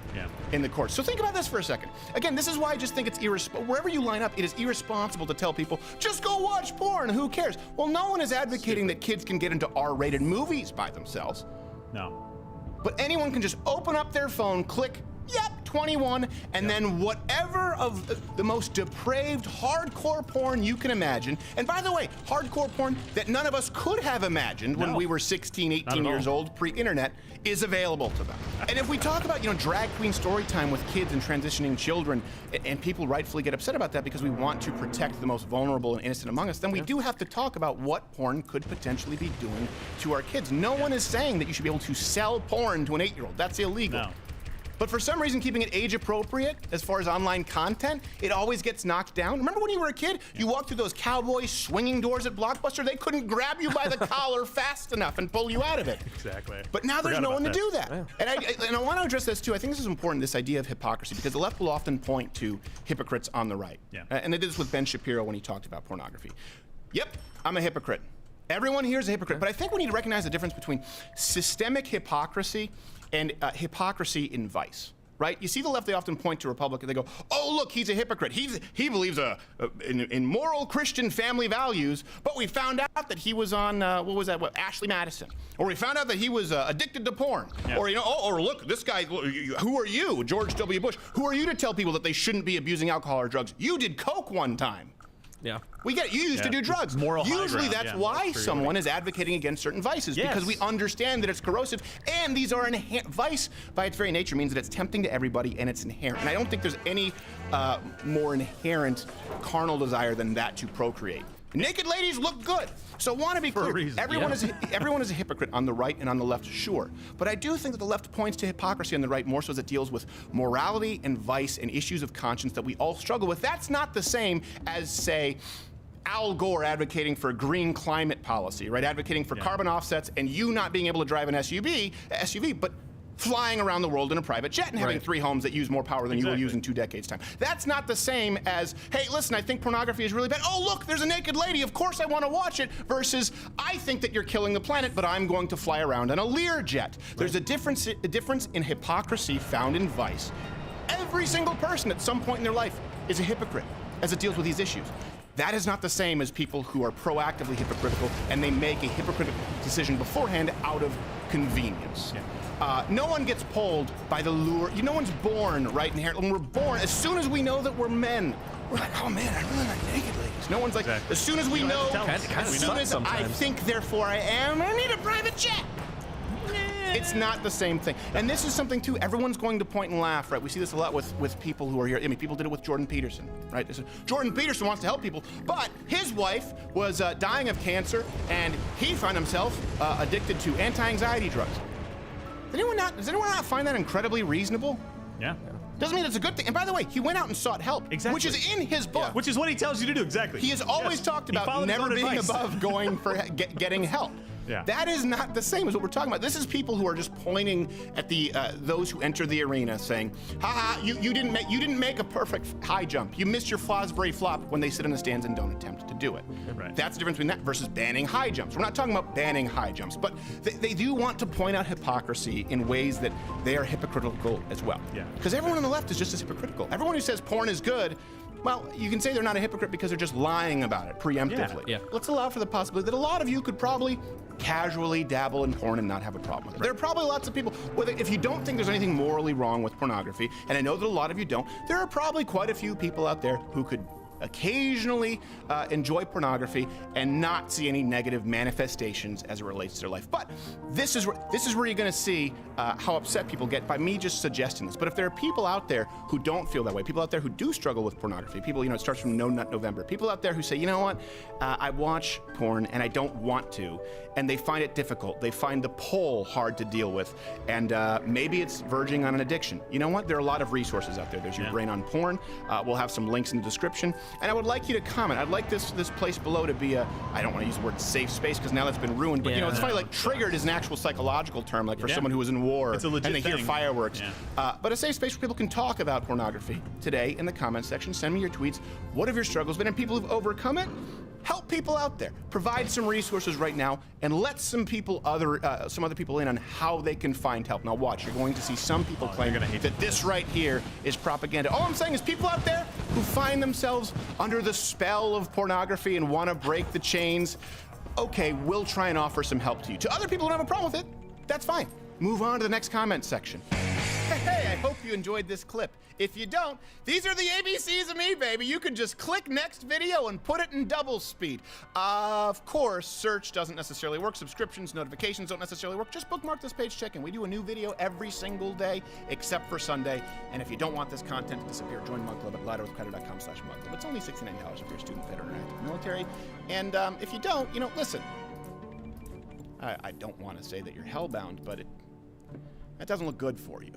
in the courts. So think about this for a second. Again, this is why I just think it's irresponsible. Wherever you line up, it is irresponsible to tell people, just go watch porn, who cares? Well, no one is advocating that kids can get into R-rated movies by themselves. No. But anyone can just open up their phone, click, yep, 21, and then whatever of the most depraved hardcore porn you can imagine. And by the way, hardcore porn that none of us could have imagined when we were 16, 18 years old, pre-internet, is available to them. And if we talk about, drag queen story time with kids and transitioning children, and people rightfully get upset about that because we want to protect the most vulnerable and innocent among us, then we do have to talk about what porn could potentially be doing to our kids. No one is saying that you should be able to sell porn to an 8-year-old. That's illegal. No. But for some reason, keeping it age appropriate as far as online content, it always gets knocked down. Remember when you were a kid, you walked through those cowboy swinging doors at Blockbuster? They couldn't grab you by the collar fast enough and pull you out of it. Exactly. But now there's Forgot no one about to that. do that. And I want to address this too. I think this is important, this idea of hypocrisy, because the left will often point to hypocrites on the right. Yeah. And they did this with Ben Shapiro when he talked about pornography. Yep, I'm a hypocrite. Everyone here is a hypocrite. But I think we need to recognize the difference between systemic hypocrisy and hypocrisy in vice. Right? You see the left, they often point to Republicans. They go, oh, look, he's a hypocrite. He believes in moral Christian family values, but we found out that he was on, Ashley Madison. Or we found out that he was addicted to porn. Yeah. Or, or look, this guy, who are you, George W. Bush? Who are you to tell people that they shouldn't be abusing alcohol or drugs? You did coke one time. Yeah. We get it. You used to do drugs. Usually that's why someone is advocating against certain vices, because we understand that it's corrosive, and these are vice by its very nature means that it's tempting to everybody and it's inherent. And I don't think there's any more inherent carnal desire than that to procreate. Naked ladies look good. So want to be clear, everyone is a hypocrite on the right and on the left, sure. But I do think that the left points to hypocrisy on the right more so as it deals with morality and vice and issues of conscience that we all struggle with. That's not the same as, say, Al Gore advocating for a green climate policy, right? Advocating for carbon offsets and you not being able to drive an SUV, but flying around the world in a private jet and having 3 homes that use more power than you will use in 2 decades' time. That's not the same as, hey, listen, I think pornography is really bad. Oh, look, there's a naked lady. Of course I want to watch it. Versus, I think that you're killing the planet, but I'm going to fly around in a Learjet. There's a difference in hypocrisy found in vice. Every single person at some point in their life is a hypocrite as it deals with these issues. That is not the same as people who are proactively hypocritical and they make a hypocritical decision beforehand out of convenience. No one gets pulled by the lure. No one's born right inherently. When we're born, as soon as we know that we're men, we're like, oh man, I really like naked ladies. No one's like, as soon as we know, as soon as I think, therefore I am, I need a private jet. It's not the same thing. And this is something too, everyone's going to point and laugh, right? We see this a lot with people who are here. I mean, people did it with Jordan Peterson, right? Jordan Peterson wants to help people, but his wife was dying of cancer and he found himself addicted to anti-anxiety drugs. Does anyone not find that incredibly reasonable? Yeah. Doesn't mean it's a good thing. And by the way, he went out and sought help, which is in his book. Which is what he tells you to do, exactly. He has always talked about never being above going for getting help. Yeah. That is not the same as what we're talking about. This is people who are just pointing at the those who enter the arena, saying, "Ha ha! You didn't make a perfect high jump. You missed your Fosbury flop," when they sit in the stands and don't attempt to do it. Right. That's the difference between that versus banning high jumps. We're not talking about banning high jumps, but they do want to point out hypocrisy in ways that they are hypocritical as well. Yeah. Because everyone on the left is just as hypocritical. Everyone who says porn is good, well, you can say they're not a hypocrite because they're just lying about it preemptively. Yeah. Let's allow for the possibility that a lot of you could probably casually dabble in porn and not have a problem with it. There are probably lots of people, if you don't think there's anything morally wrong with pornography, and I know that a lot of you don't, there are probably quite a few people out there who could occasionally enjoy pornography and not see any negative manifestations as it relates to their life. But this is where you're going to see how upset people get by me just suggesting this. But if there are people out there who don't feel that way, people out there who do struggle with pornography, people, it starts from No Nut November, people out there who say, you know what, I watch porn and I don't want to, and they find it difficult. They find the pull hard to deal with, and maybe it's verging on an addiction. You know what? There are a lot of resources out there. There's Your Brain on Porn. We'll have some links in the description. And I would like you to comment. I'd like this place below to be I don't want to use the word safe space because now that's been ruined, but it's funny, like triggered is an actual psychological term, like for someone who was in war it's a legit and they hear thing. fireworks. But a safe space where people can talk about pornography. Today in the comments section, send me your tweets. What have your struggles been? And people who've overcome it, help people out there. Provide some resources right now and let some other people in on how they can find help. Now watch, you're going to see some people claim that this right here is propaganda. All I'm saying is people out there who find themselves under the spell of pornography and want to break the chains, okay, we'll try and offer some help to you. To other people who don't have a problem with it, that's fine. Move on to the next comment section. Hey, I hope you enjoyed this clip. If you don't, these are the ABCs of me, baby. You can just click next video and put it in double speed. Of course, search doesn't necessarily work. Subscriptions, notifications don't necessarily work. Just bookmark this page, check in. We do a new video every single day, except for Sunday. And if you don't want this content to disappear, join Mug Club at ladderwithcredit.com/mugclub. It's only $69 if you're a student, veteran, or active military. And if you don't, listen. I don't want to say that you're hellbound, but that doesn't look good for you.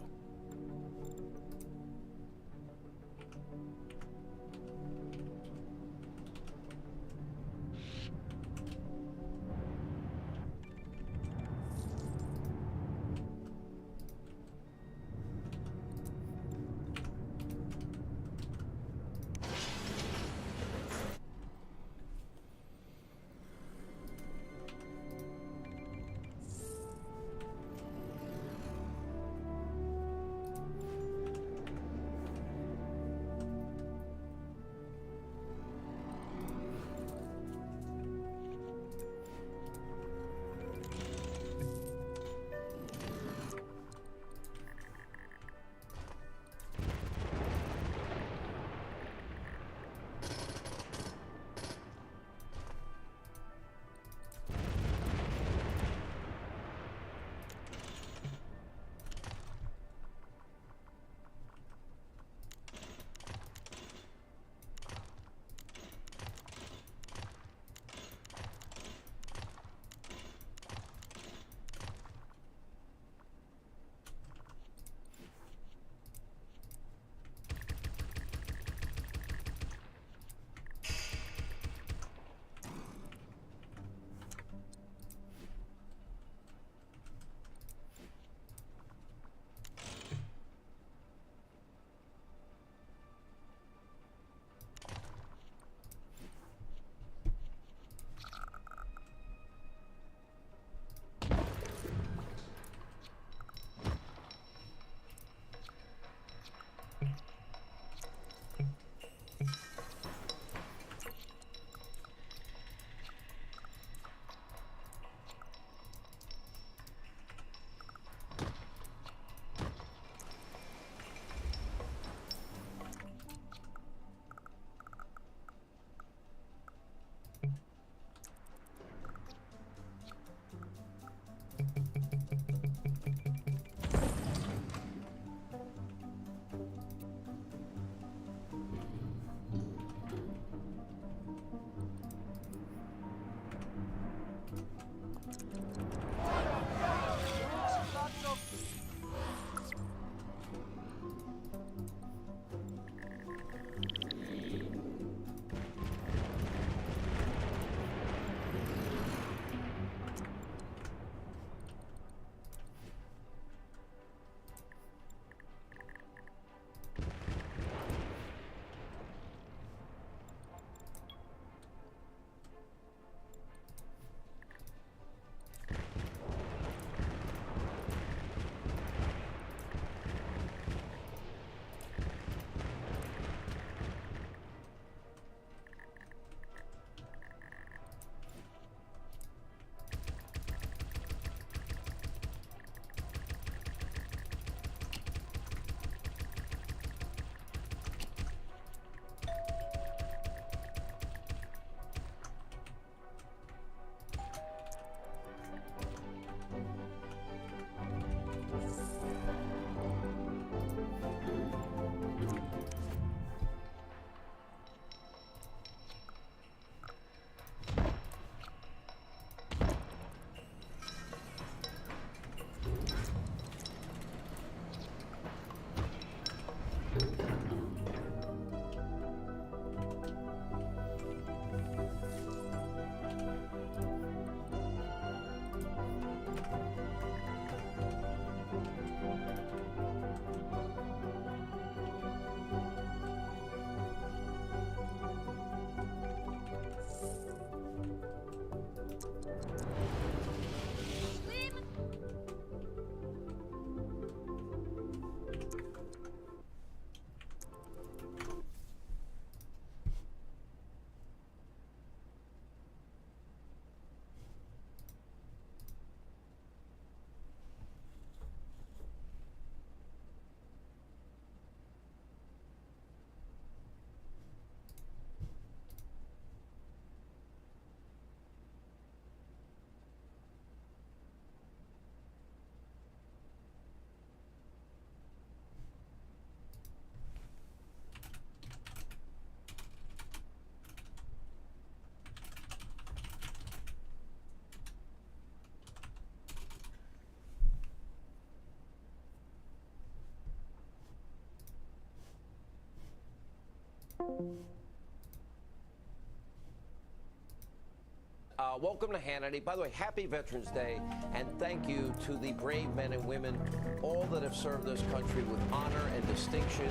Welcome to Hannity. By the way, happy Veterans Day, and thank you to the brave men and women, all that have served this country with honor and distinction,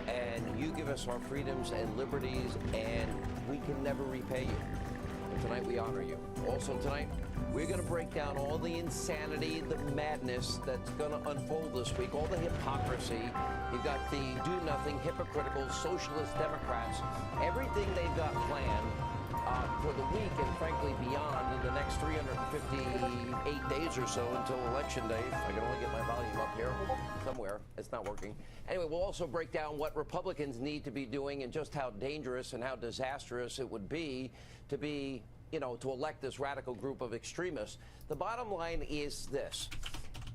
and you give us our freedoms and liberties, and we can never repay you. And tonight we honor you. Also tonight, we're going to break down all the insanity, the madness that's going to unfold this week, all the hypocrisy. You've got the do-nothing, hypocritical, socialist Democrats, everything they've got planned for the week and frankly beyond in the next 358 days or so until Election Day. I can only get my volume up here somewhere. It's not working. Anyway, we'll also break down what Republicans need to be doing and just how dangerous and how disastrous it would be, to elect this radical group of extremists. The bottom line is this.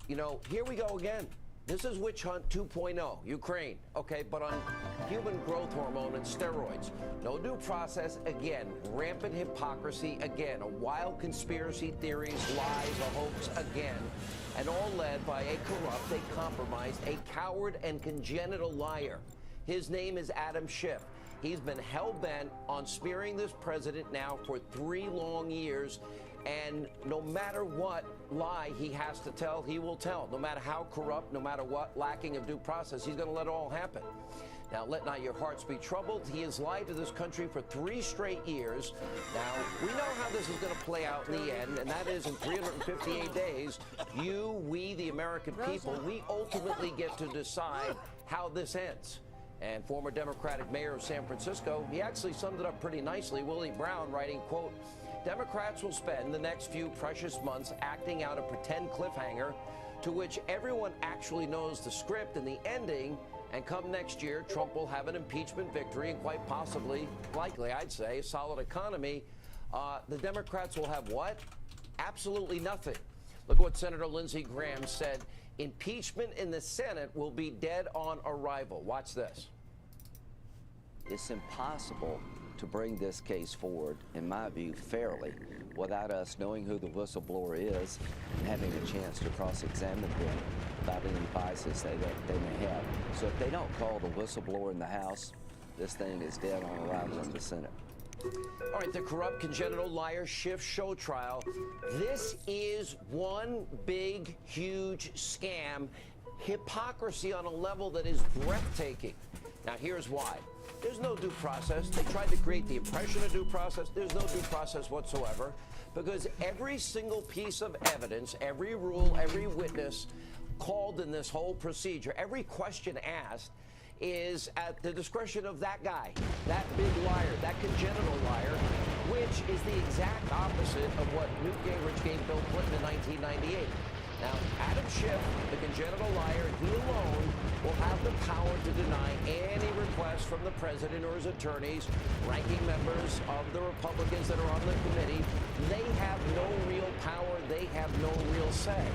Here we go again. This is Witch Hunt 2.0, Ukraine, okay, but on human growth hormone and steroids. No due process again, rampant hypocrisy again, a wild conspiracy theories, lies, a hoax again, and all led by a corrupt, a compromised, a coward and congenital liar. His name is Adam Schiff. He's been hell-bent on smearing this president now for 3 long years. And no matter what lie he has to tell, he will tell. No matter how corrupt, no matter what lacking of due process, he's going to let it all happen. Now, let not your hearts be troubled. He has lied to this country for 3 straight years. Now, we know how this is going to play out in the end, and that is in 358 days. We, the American people, we ultimately get to decide how this ends. And former Democratic mayor of San Francisco, he actually summed it up pretty nicely. Willie Brown writing, quote, Democrats will spend the next few precious months acting out a pretend cliffhanger to which everyone actually knows the script and the ending, and come next year, Trump will have an impeachment victory and quite possibly, likely, I'd say, a solid economy. The Democrats will have what? Absolutely nothing. Look what Senator Lindsey Graham said. Impeachment in the Senate will be dead on arrival. Watch this. It's impossible to bring this case forward, in my view, fairly, without us knowing who the whistleblower is and having a chance to cross-examine them about any biases they may have. So if they don't call the whistleblower in the House, this thing is dead on arrival in the Senate. All right, the corrupt congenital liar Schiff show trial. This is one big, huge scam. Hypocrisy on a level that is breathtaking. Now, here's why. There's no due process. They tried to create the impression of due process. There's no due process whatsoever, because every single piece of evidence, every rule, every witness called in this whole procedure, every question asked is at the discretion of that guy, that big liar, that congenital liar, which is the exact opposite of what Newt Gingrich gave Bill Clinton in 1998. Now, Adam Schiff, the congenital liar, he alone will have the power to deny any request from the president or his attorneys, ranking members of the Republicans that are on the committee. They have no real power. They have no real say.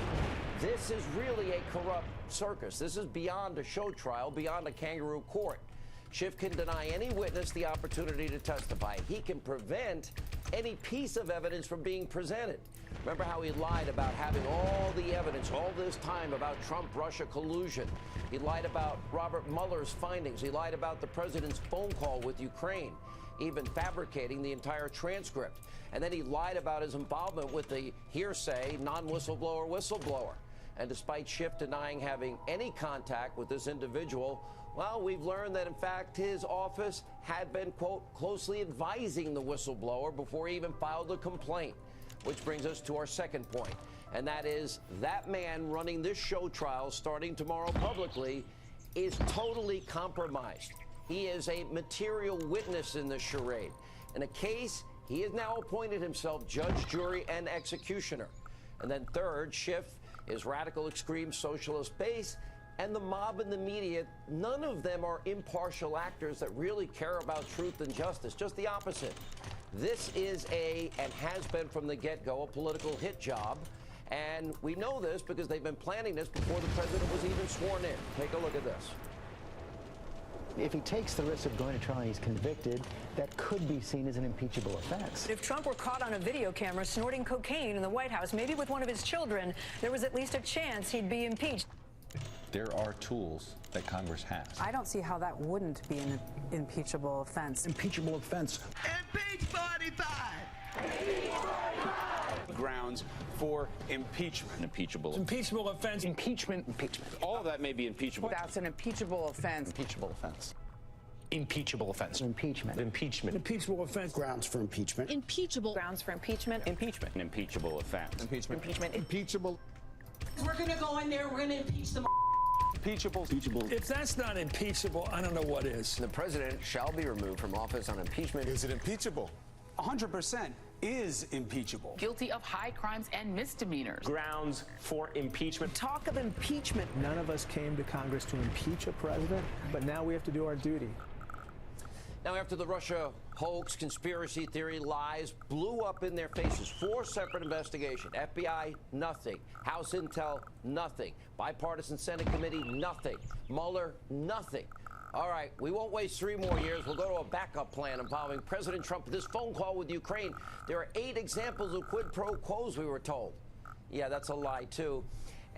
This is really a corrupt circus. This is beyond a show trial, beyond a kangaroo court. Schiff can deny any witness the opportunity to testify. He can prevent any piece of evidence from being presented. Remember how he lied about having all the evidence all this time about Trump-Russia collusion. He lied about Robert Mueller's findings. He lied about the president's phone call with Ukraine, even fabricating the entire transcript. And then he lied about his involvement with the hearsay non-whistleblower whistleblower. And despite Schiff denying having any contact with this individual, well, we've learned that, in fact, his office had been, quote, closely advising the whistleblower before he even filed a complaint. Which brings us to our second point, and that is that man running this show trial starting tomorrow publicly is totally compromised. He is a material witness in this charade. In a case, he has now appointed himself judge, jury, and executioner. And then third, Schiff is radical extreme socialist base, and the mob and the media, none of them are impartial actors that really care about truth and justice, just the opposite. This is and has been from the get-go, a political hit job. And we know this because they've been planning this before the president was even sworn in. Take a look at this. If he takes the risk of going to trial and he's convicted, that could be seen as an impeachable offense. If Trump were caught on a video camera snorting cocaine in the White House, maybe with one of his children, there was at least a chance he'd be impeached. There are tools that Congress has. I don't see how that wouldn't be an impeachable offense. Impeachable offense. Impeach 45! Grounds for impeachment. An impeachable. Impeachable offense. Impeachment. All of that may be impeachable. That's an impeachable offense. Impeachable offense. Impeachable offense. Impeachment. Impeachment. Impeachable offense. Grounds for impeachment. Impeachable. Grounds for impeachment. Impeachment. An impeachable offense. Impeachment. Impeachment. Impeachable. We're gonna go in there, we're gonna impeach them. Impeachable. If that's not impeachable, I don't know what is. The president shall be removed from office on impeachment. Is it impeachable? 100% is impeachable. Guilty of high crimes and misdemeanors. Grounds for impeachment. Talk of impeachment. None of us came to Congress to impeach a president, but now we have to do our duty. Now, after the Russia hoax, conspiracy theory, lies blew up in their faces, 4 separate investigations. FBI, nothing. House Intel, nothing. Bipartisan Senate Committee, nothing. Mueller, nothing. All right, we won't waste 3 more years. We'll go to a backup plan involving President Trump. This phone call with Ukraine, there are 8 examples of quid pro quos, we were told. Yeah, that's a lie, too.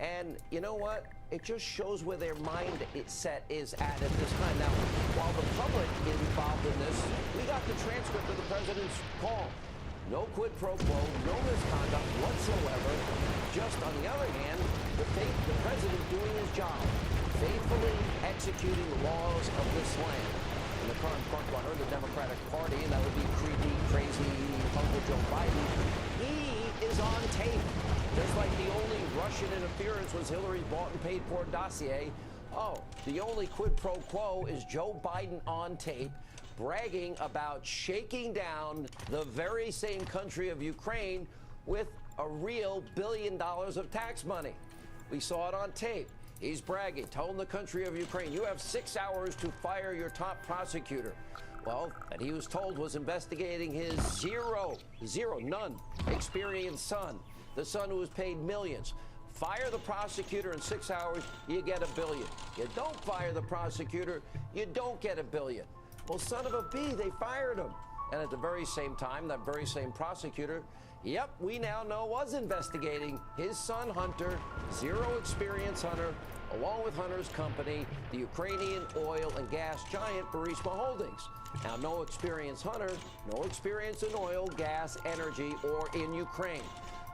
And you know what? It just shows where their mindset is at this time. Now, while the public is involved in this, we got the transcript of the president's call. No quid pro quo, no misconduct whatsoever. Just on the other hand, the president doing his job, faithfully executing the laws of this land. And the current frontrunner, the Democratic Party, and that would be creepy, crazy Uncle Joe Biden, he is on tape. Just like the only Russian interference was Hillary's bought and paid for dossier. Oh, the only quid pro quo is Joe Biden on tape bragging about shaking down the very same country of Ukraine with a real $1 billion of tax money. We saw it on tape. He's bragging, telling the country of Ukraine, you have 6 hours to fire your top prosecutor. Well, that he was told was investigating his none experienced son. The son who was paid millions. Fire the prosecutor in 6 hours, you get $1 billion. You don't fire the prosecutor, you don't get $1 billion. Well, son of a bee, they fired him. And at the very same time, that very same prosecutor, yep, we now know was investigating his son Hunter, zero experience Hunter, along with Hunter's company, the Ukrainian oil and gas giant Burisma Holdings. Now, no experience Hunter, no experience in oil, gas, energy, or in Ukraine.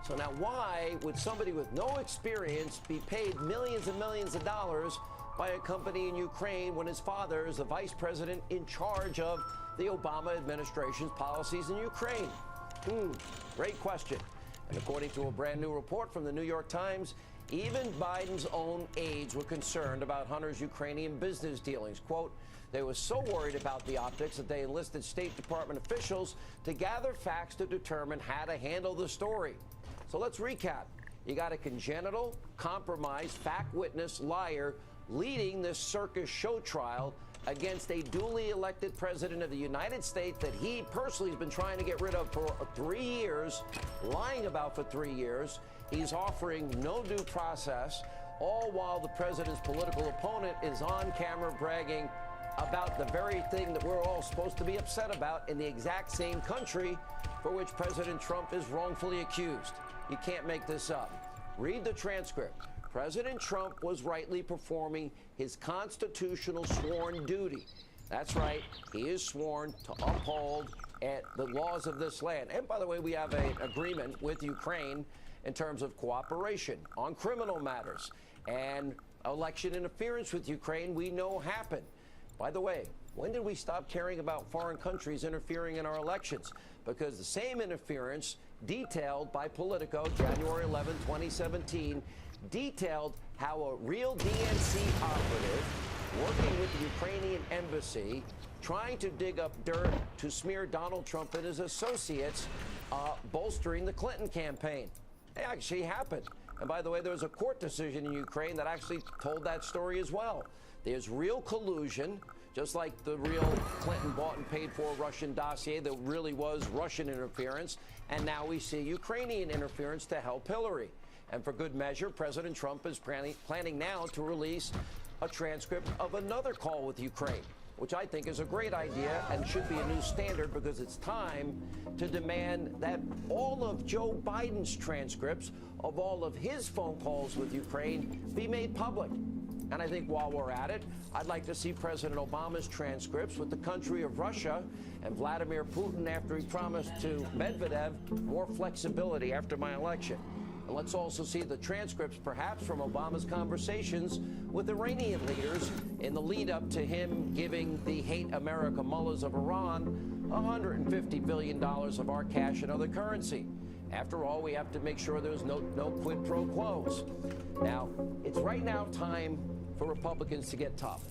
So now why would somebody with no experience be paid millions and millions of dollars by a company in Ukraine when his father is the vice president in charge of the Obama administration's policies in Ukraine? Great question. And according to a brand new report from the New York Times, even Biden's own aides were concerned about Hunter's Ukrainian business dealings. Quote, they were so worried about the optics that they enlisted State Department officials to gather facts to determine how to handle the story. So let's recap. You got a congenital, compromised, fact witness, liar leading this circus show trial against a duly elected president of the United States that he personally has been trying to get rid of for 3 years, lying about for 3 years. He's offering no due process, all while the president's political opponent is on camera bragging about the very thing that we're all supposed to be upset about in the exact same country for which President Trump is wrongfully accused. You can't make this up. Read the transcript. President Trump was rightly performing his constitutional sworn duty. That's right, he is sworn to uphold the laws of this land. And by the way, we have an agreement with Ukraine in terms of cooperation on criminal matters. And election interference with Ukraine we know happened. By the way, when did we stop caring about foreign countries interfering in our elections? Because the same interference detailed by Politico, January 11, 2017, detailed how a real DNC operative working with the Ukrainian embassy, trying to dig up dirt to smear Donald Trump and his associates, bolstering the Clinton campaign. It actually happened. And by the way, there was a court decision in Ukraine that actually told that story as well. There's real collusion, just like the real Clinton bought and paid for Russian dossier that really was Russian interference. And now we see Ukrainian interference to help Hillary. And for good measure, President Trump is planning now to release a transcript of another call with Ukraine, which I think is a great idea and should be a new standard because it's time to demand that all of Joe Biden's transcripts of all of his phone calls with Ukraine be made public. And I think while we're at it, I'd like to see President Obama's transcripts with the country of Russia and Vladimir Putin after he promised to Medvedev more flexibility after my election. And let's also see the transcripts, perhaps, from Obama's conversations with Iranian leaders in the lead up to him giving the hate America mullahs of Iran $150 billion of our cash and other currency. After all, we have to make sure there's no quid pro quos. Now, it's right now time for Republicans to get tough.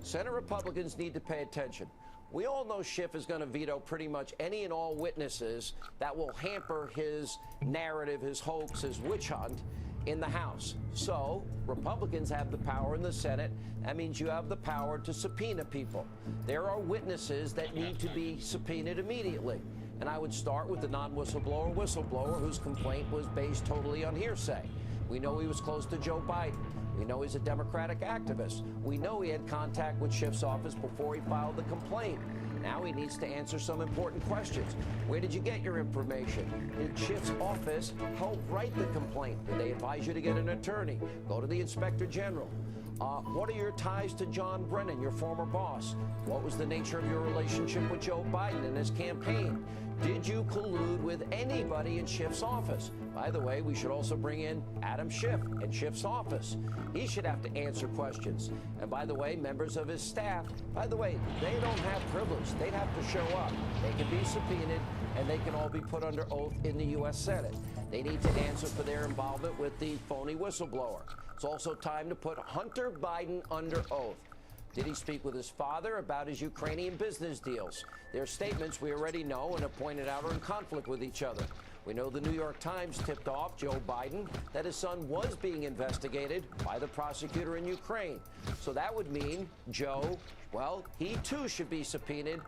Senate Republicans need to pay attention. We all know Schiff is going to veto pretty much any and all witnesses that will hamper his narrative, his hoax, his witch hunt in the House. So, Republicans have the power in the Senate. That means you have the power to subpoena people. There are witnesses that need to be subpoenaed immediately. And I would start with the non-whistleblower whose complaint was based totally on hearsay. We know he was close to Joe Biden. We know he's a Democratic activist. We know he had contact with Schiff's office before he filed the complaint. Now he needs to answer some important questions. Where did you get your information? Did Schiff's office help write the complaint? Did they advise you to get an attorney? Go to the Inspector General. What are your ties to John Brennan, your former boss? What was the nature of your relationship with Joe Biden and his campaign? Did you collude with anybody in Schiff's office? By the way, we should also bring in Adam Schiff in Schiff's office. He should have to answer questions. And by the way, members of his staff, by the way, they don't have privilege. They'd have to show up. They can be subpoenaed, and they can all be put under oath in the U.S. Senate. They need to answer for their involvement with the phony whistleblower. It's also time to put Hunter Biden under oath. Did he speak with his father about his Ukrainian business deals? Their statements we already know and have pointed out are in conflict with each other. We know the New York Times tipped off Joe Biden that his son was being investigated by the prosecutor in Ukraine. So that would mean Joe, well, he too should be subpoenaed,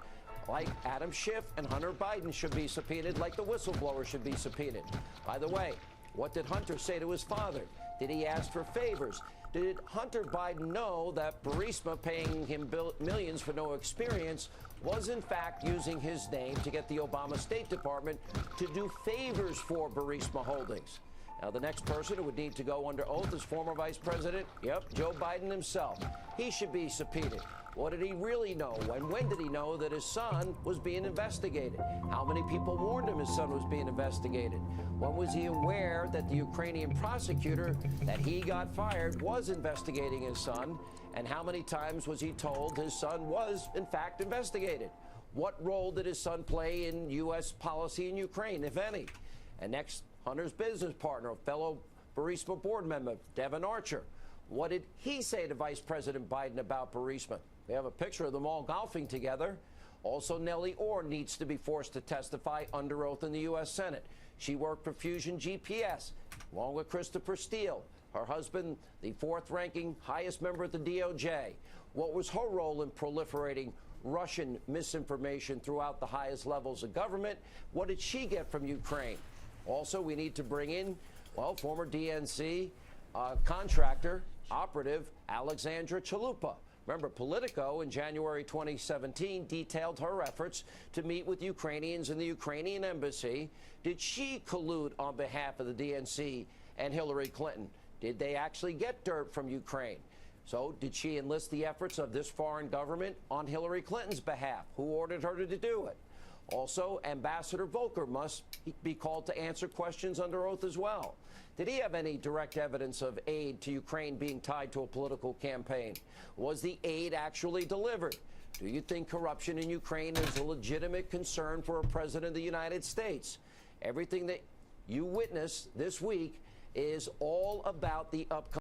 like Adam Schiff, and Hunter Biden should be subpoenaed like the whistleblower should be subpoenaed. By the way, what did Hunter say to his father? Did he ask for favors? Did Hunter Biden know that Burisma, paying him millions for no experience, was in fact using his name to get the Obama State Department to do favors for Burisma Holdings? Now, the next person who would need to go under oath is former Vice President, Joe Biden himself. He should be subpoenaed. What did he really know? And when did he know that his son was being investigated? How many people warned him his son was being investigated? When was he aware that the Ukrainian prosecutor that he got fired was investigating his son? And how many times was he told his son was, in fact, investigated? What role did his son play in U.S. policy in Ukraine, if any? And next, Hunter's business partner, fellow Burisma board member, Devon Archer. What did he say to Vice President Biden about Burisma? We have a picture of them all golfing together. Also, Nellie Orr needs to be forced to testify under oath in the U.S. Senate. She worked for Fusion GPS, along with Christopher Steele, her husband, the fourth-ranking highest member of the DOJ. What was her role in proliferating Russian misinformation throughout the highest levels of government? What did she get from Ukraine? Also, we need to bring in, well, former DNC contractor, operative Alexandra Chalupa. Remember, Politico in January 2017 detailed her efforts to meet with Ukrainians in the Ukrainian embassy. Did she collude on behalf of the DNC and Hillary Clinton? Did they actually get dirt from Ukraine? So did she enlist the efforts of this foreign government on Hillary Clinton's behalf? Who ordered her to do it? Also, Ambassador Volker must be called to answer questions under oath as well. Did he have any direct evidence of aid to Ukraine being tied to a political campaign? Was the aid actually delivered? Do you think corruption in Ukraine is a legitimate concern for a president of the United States? Everything that you witnessed this week is all about the upcoming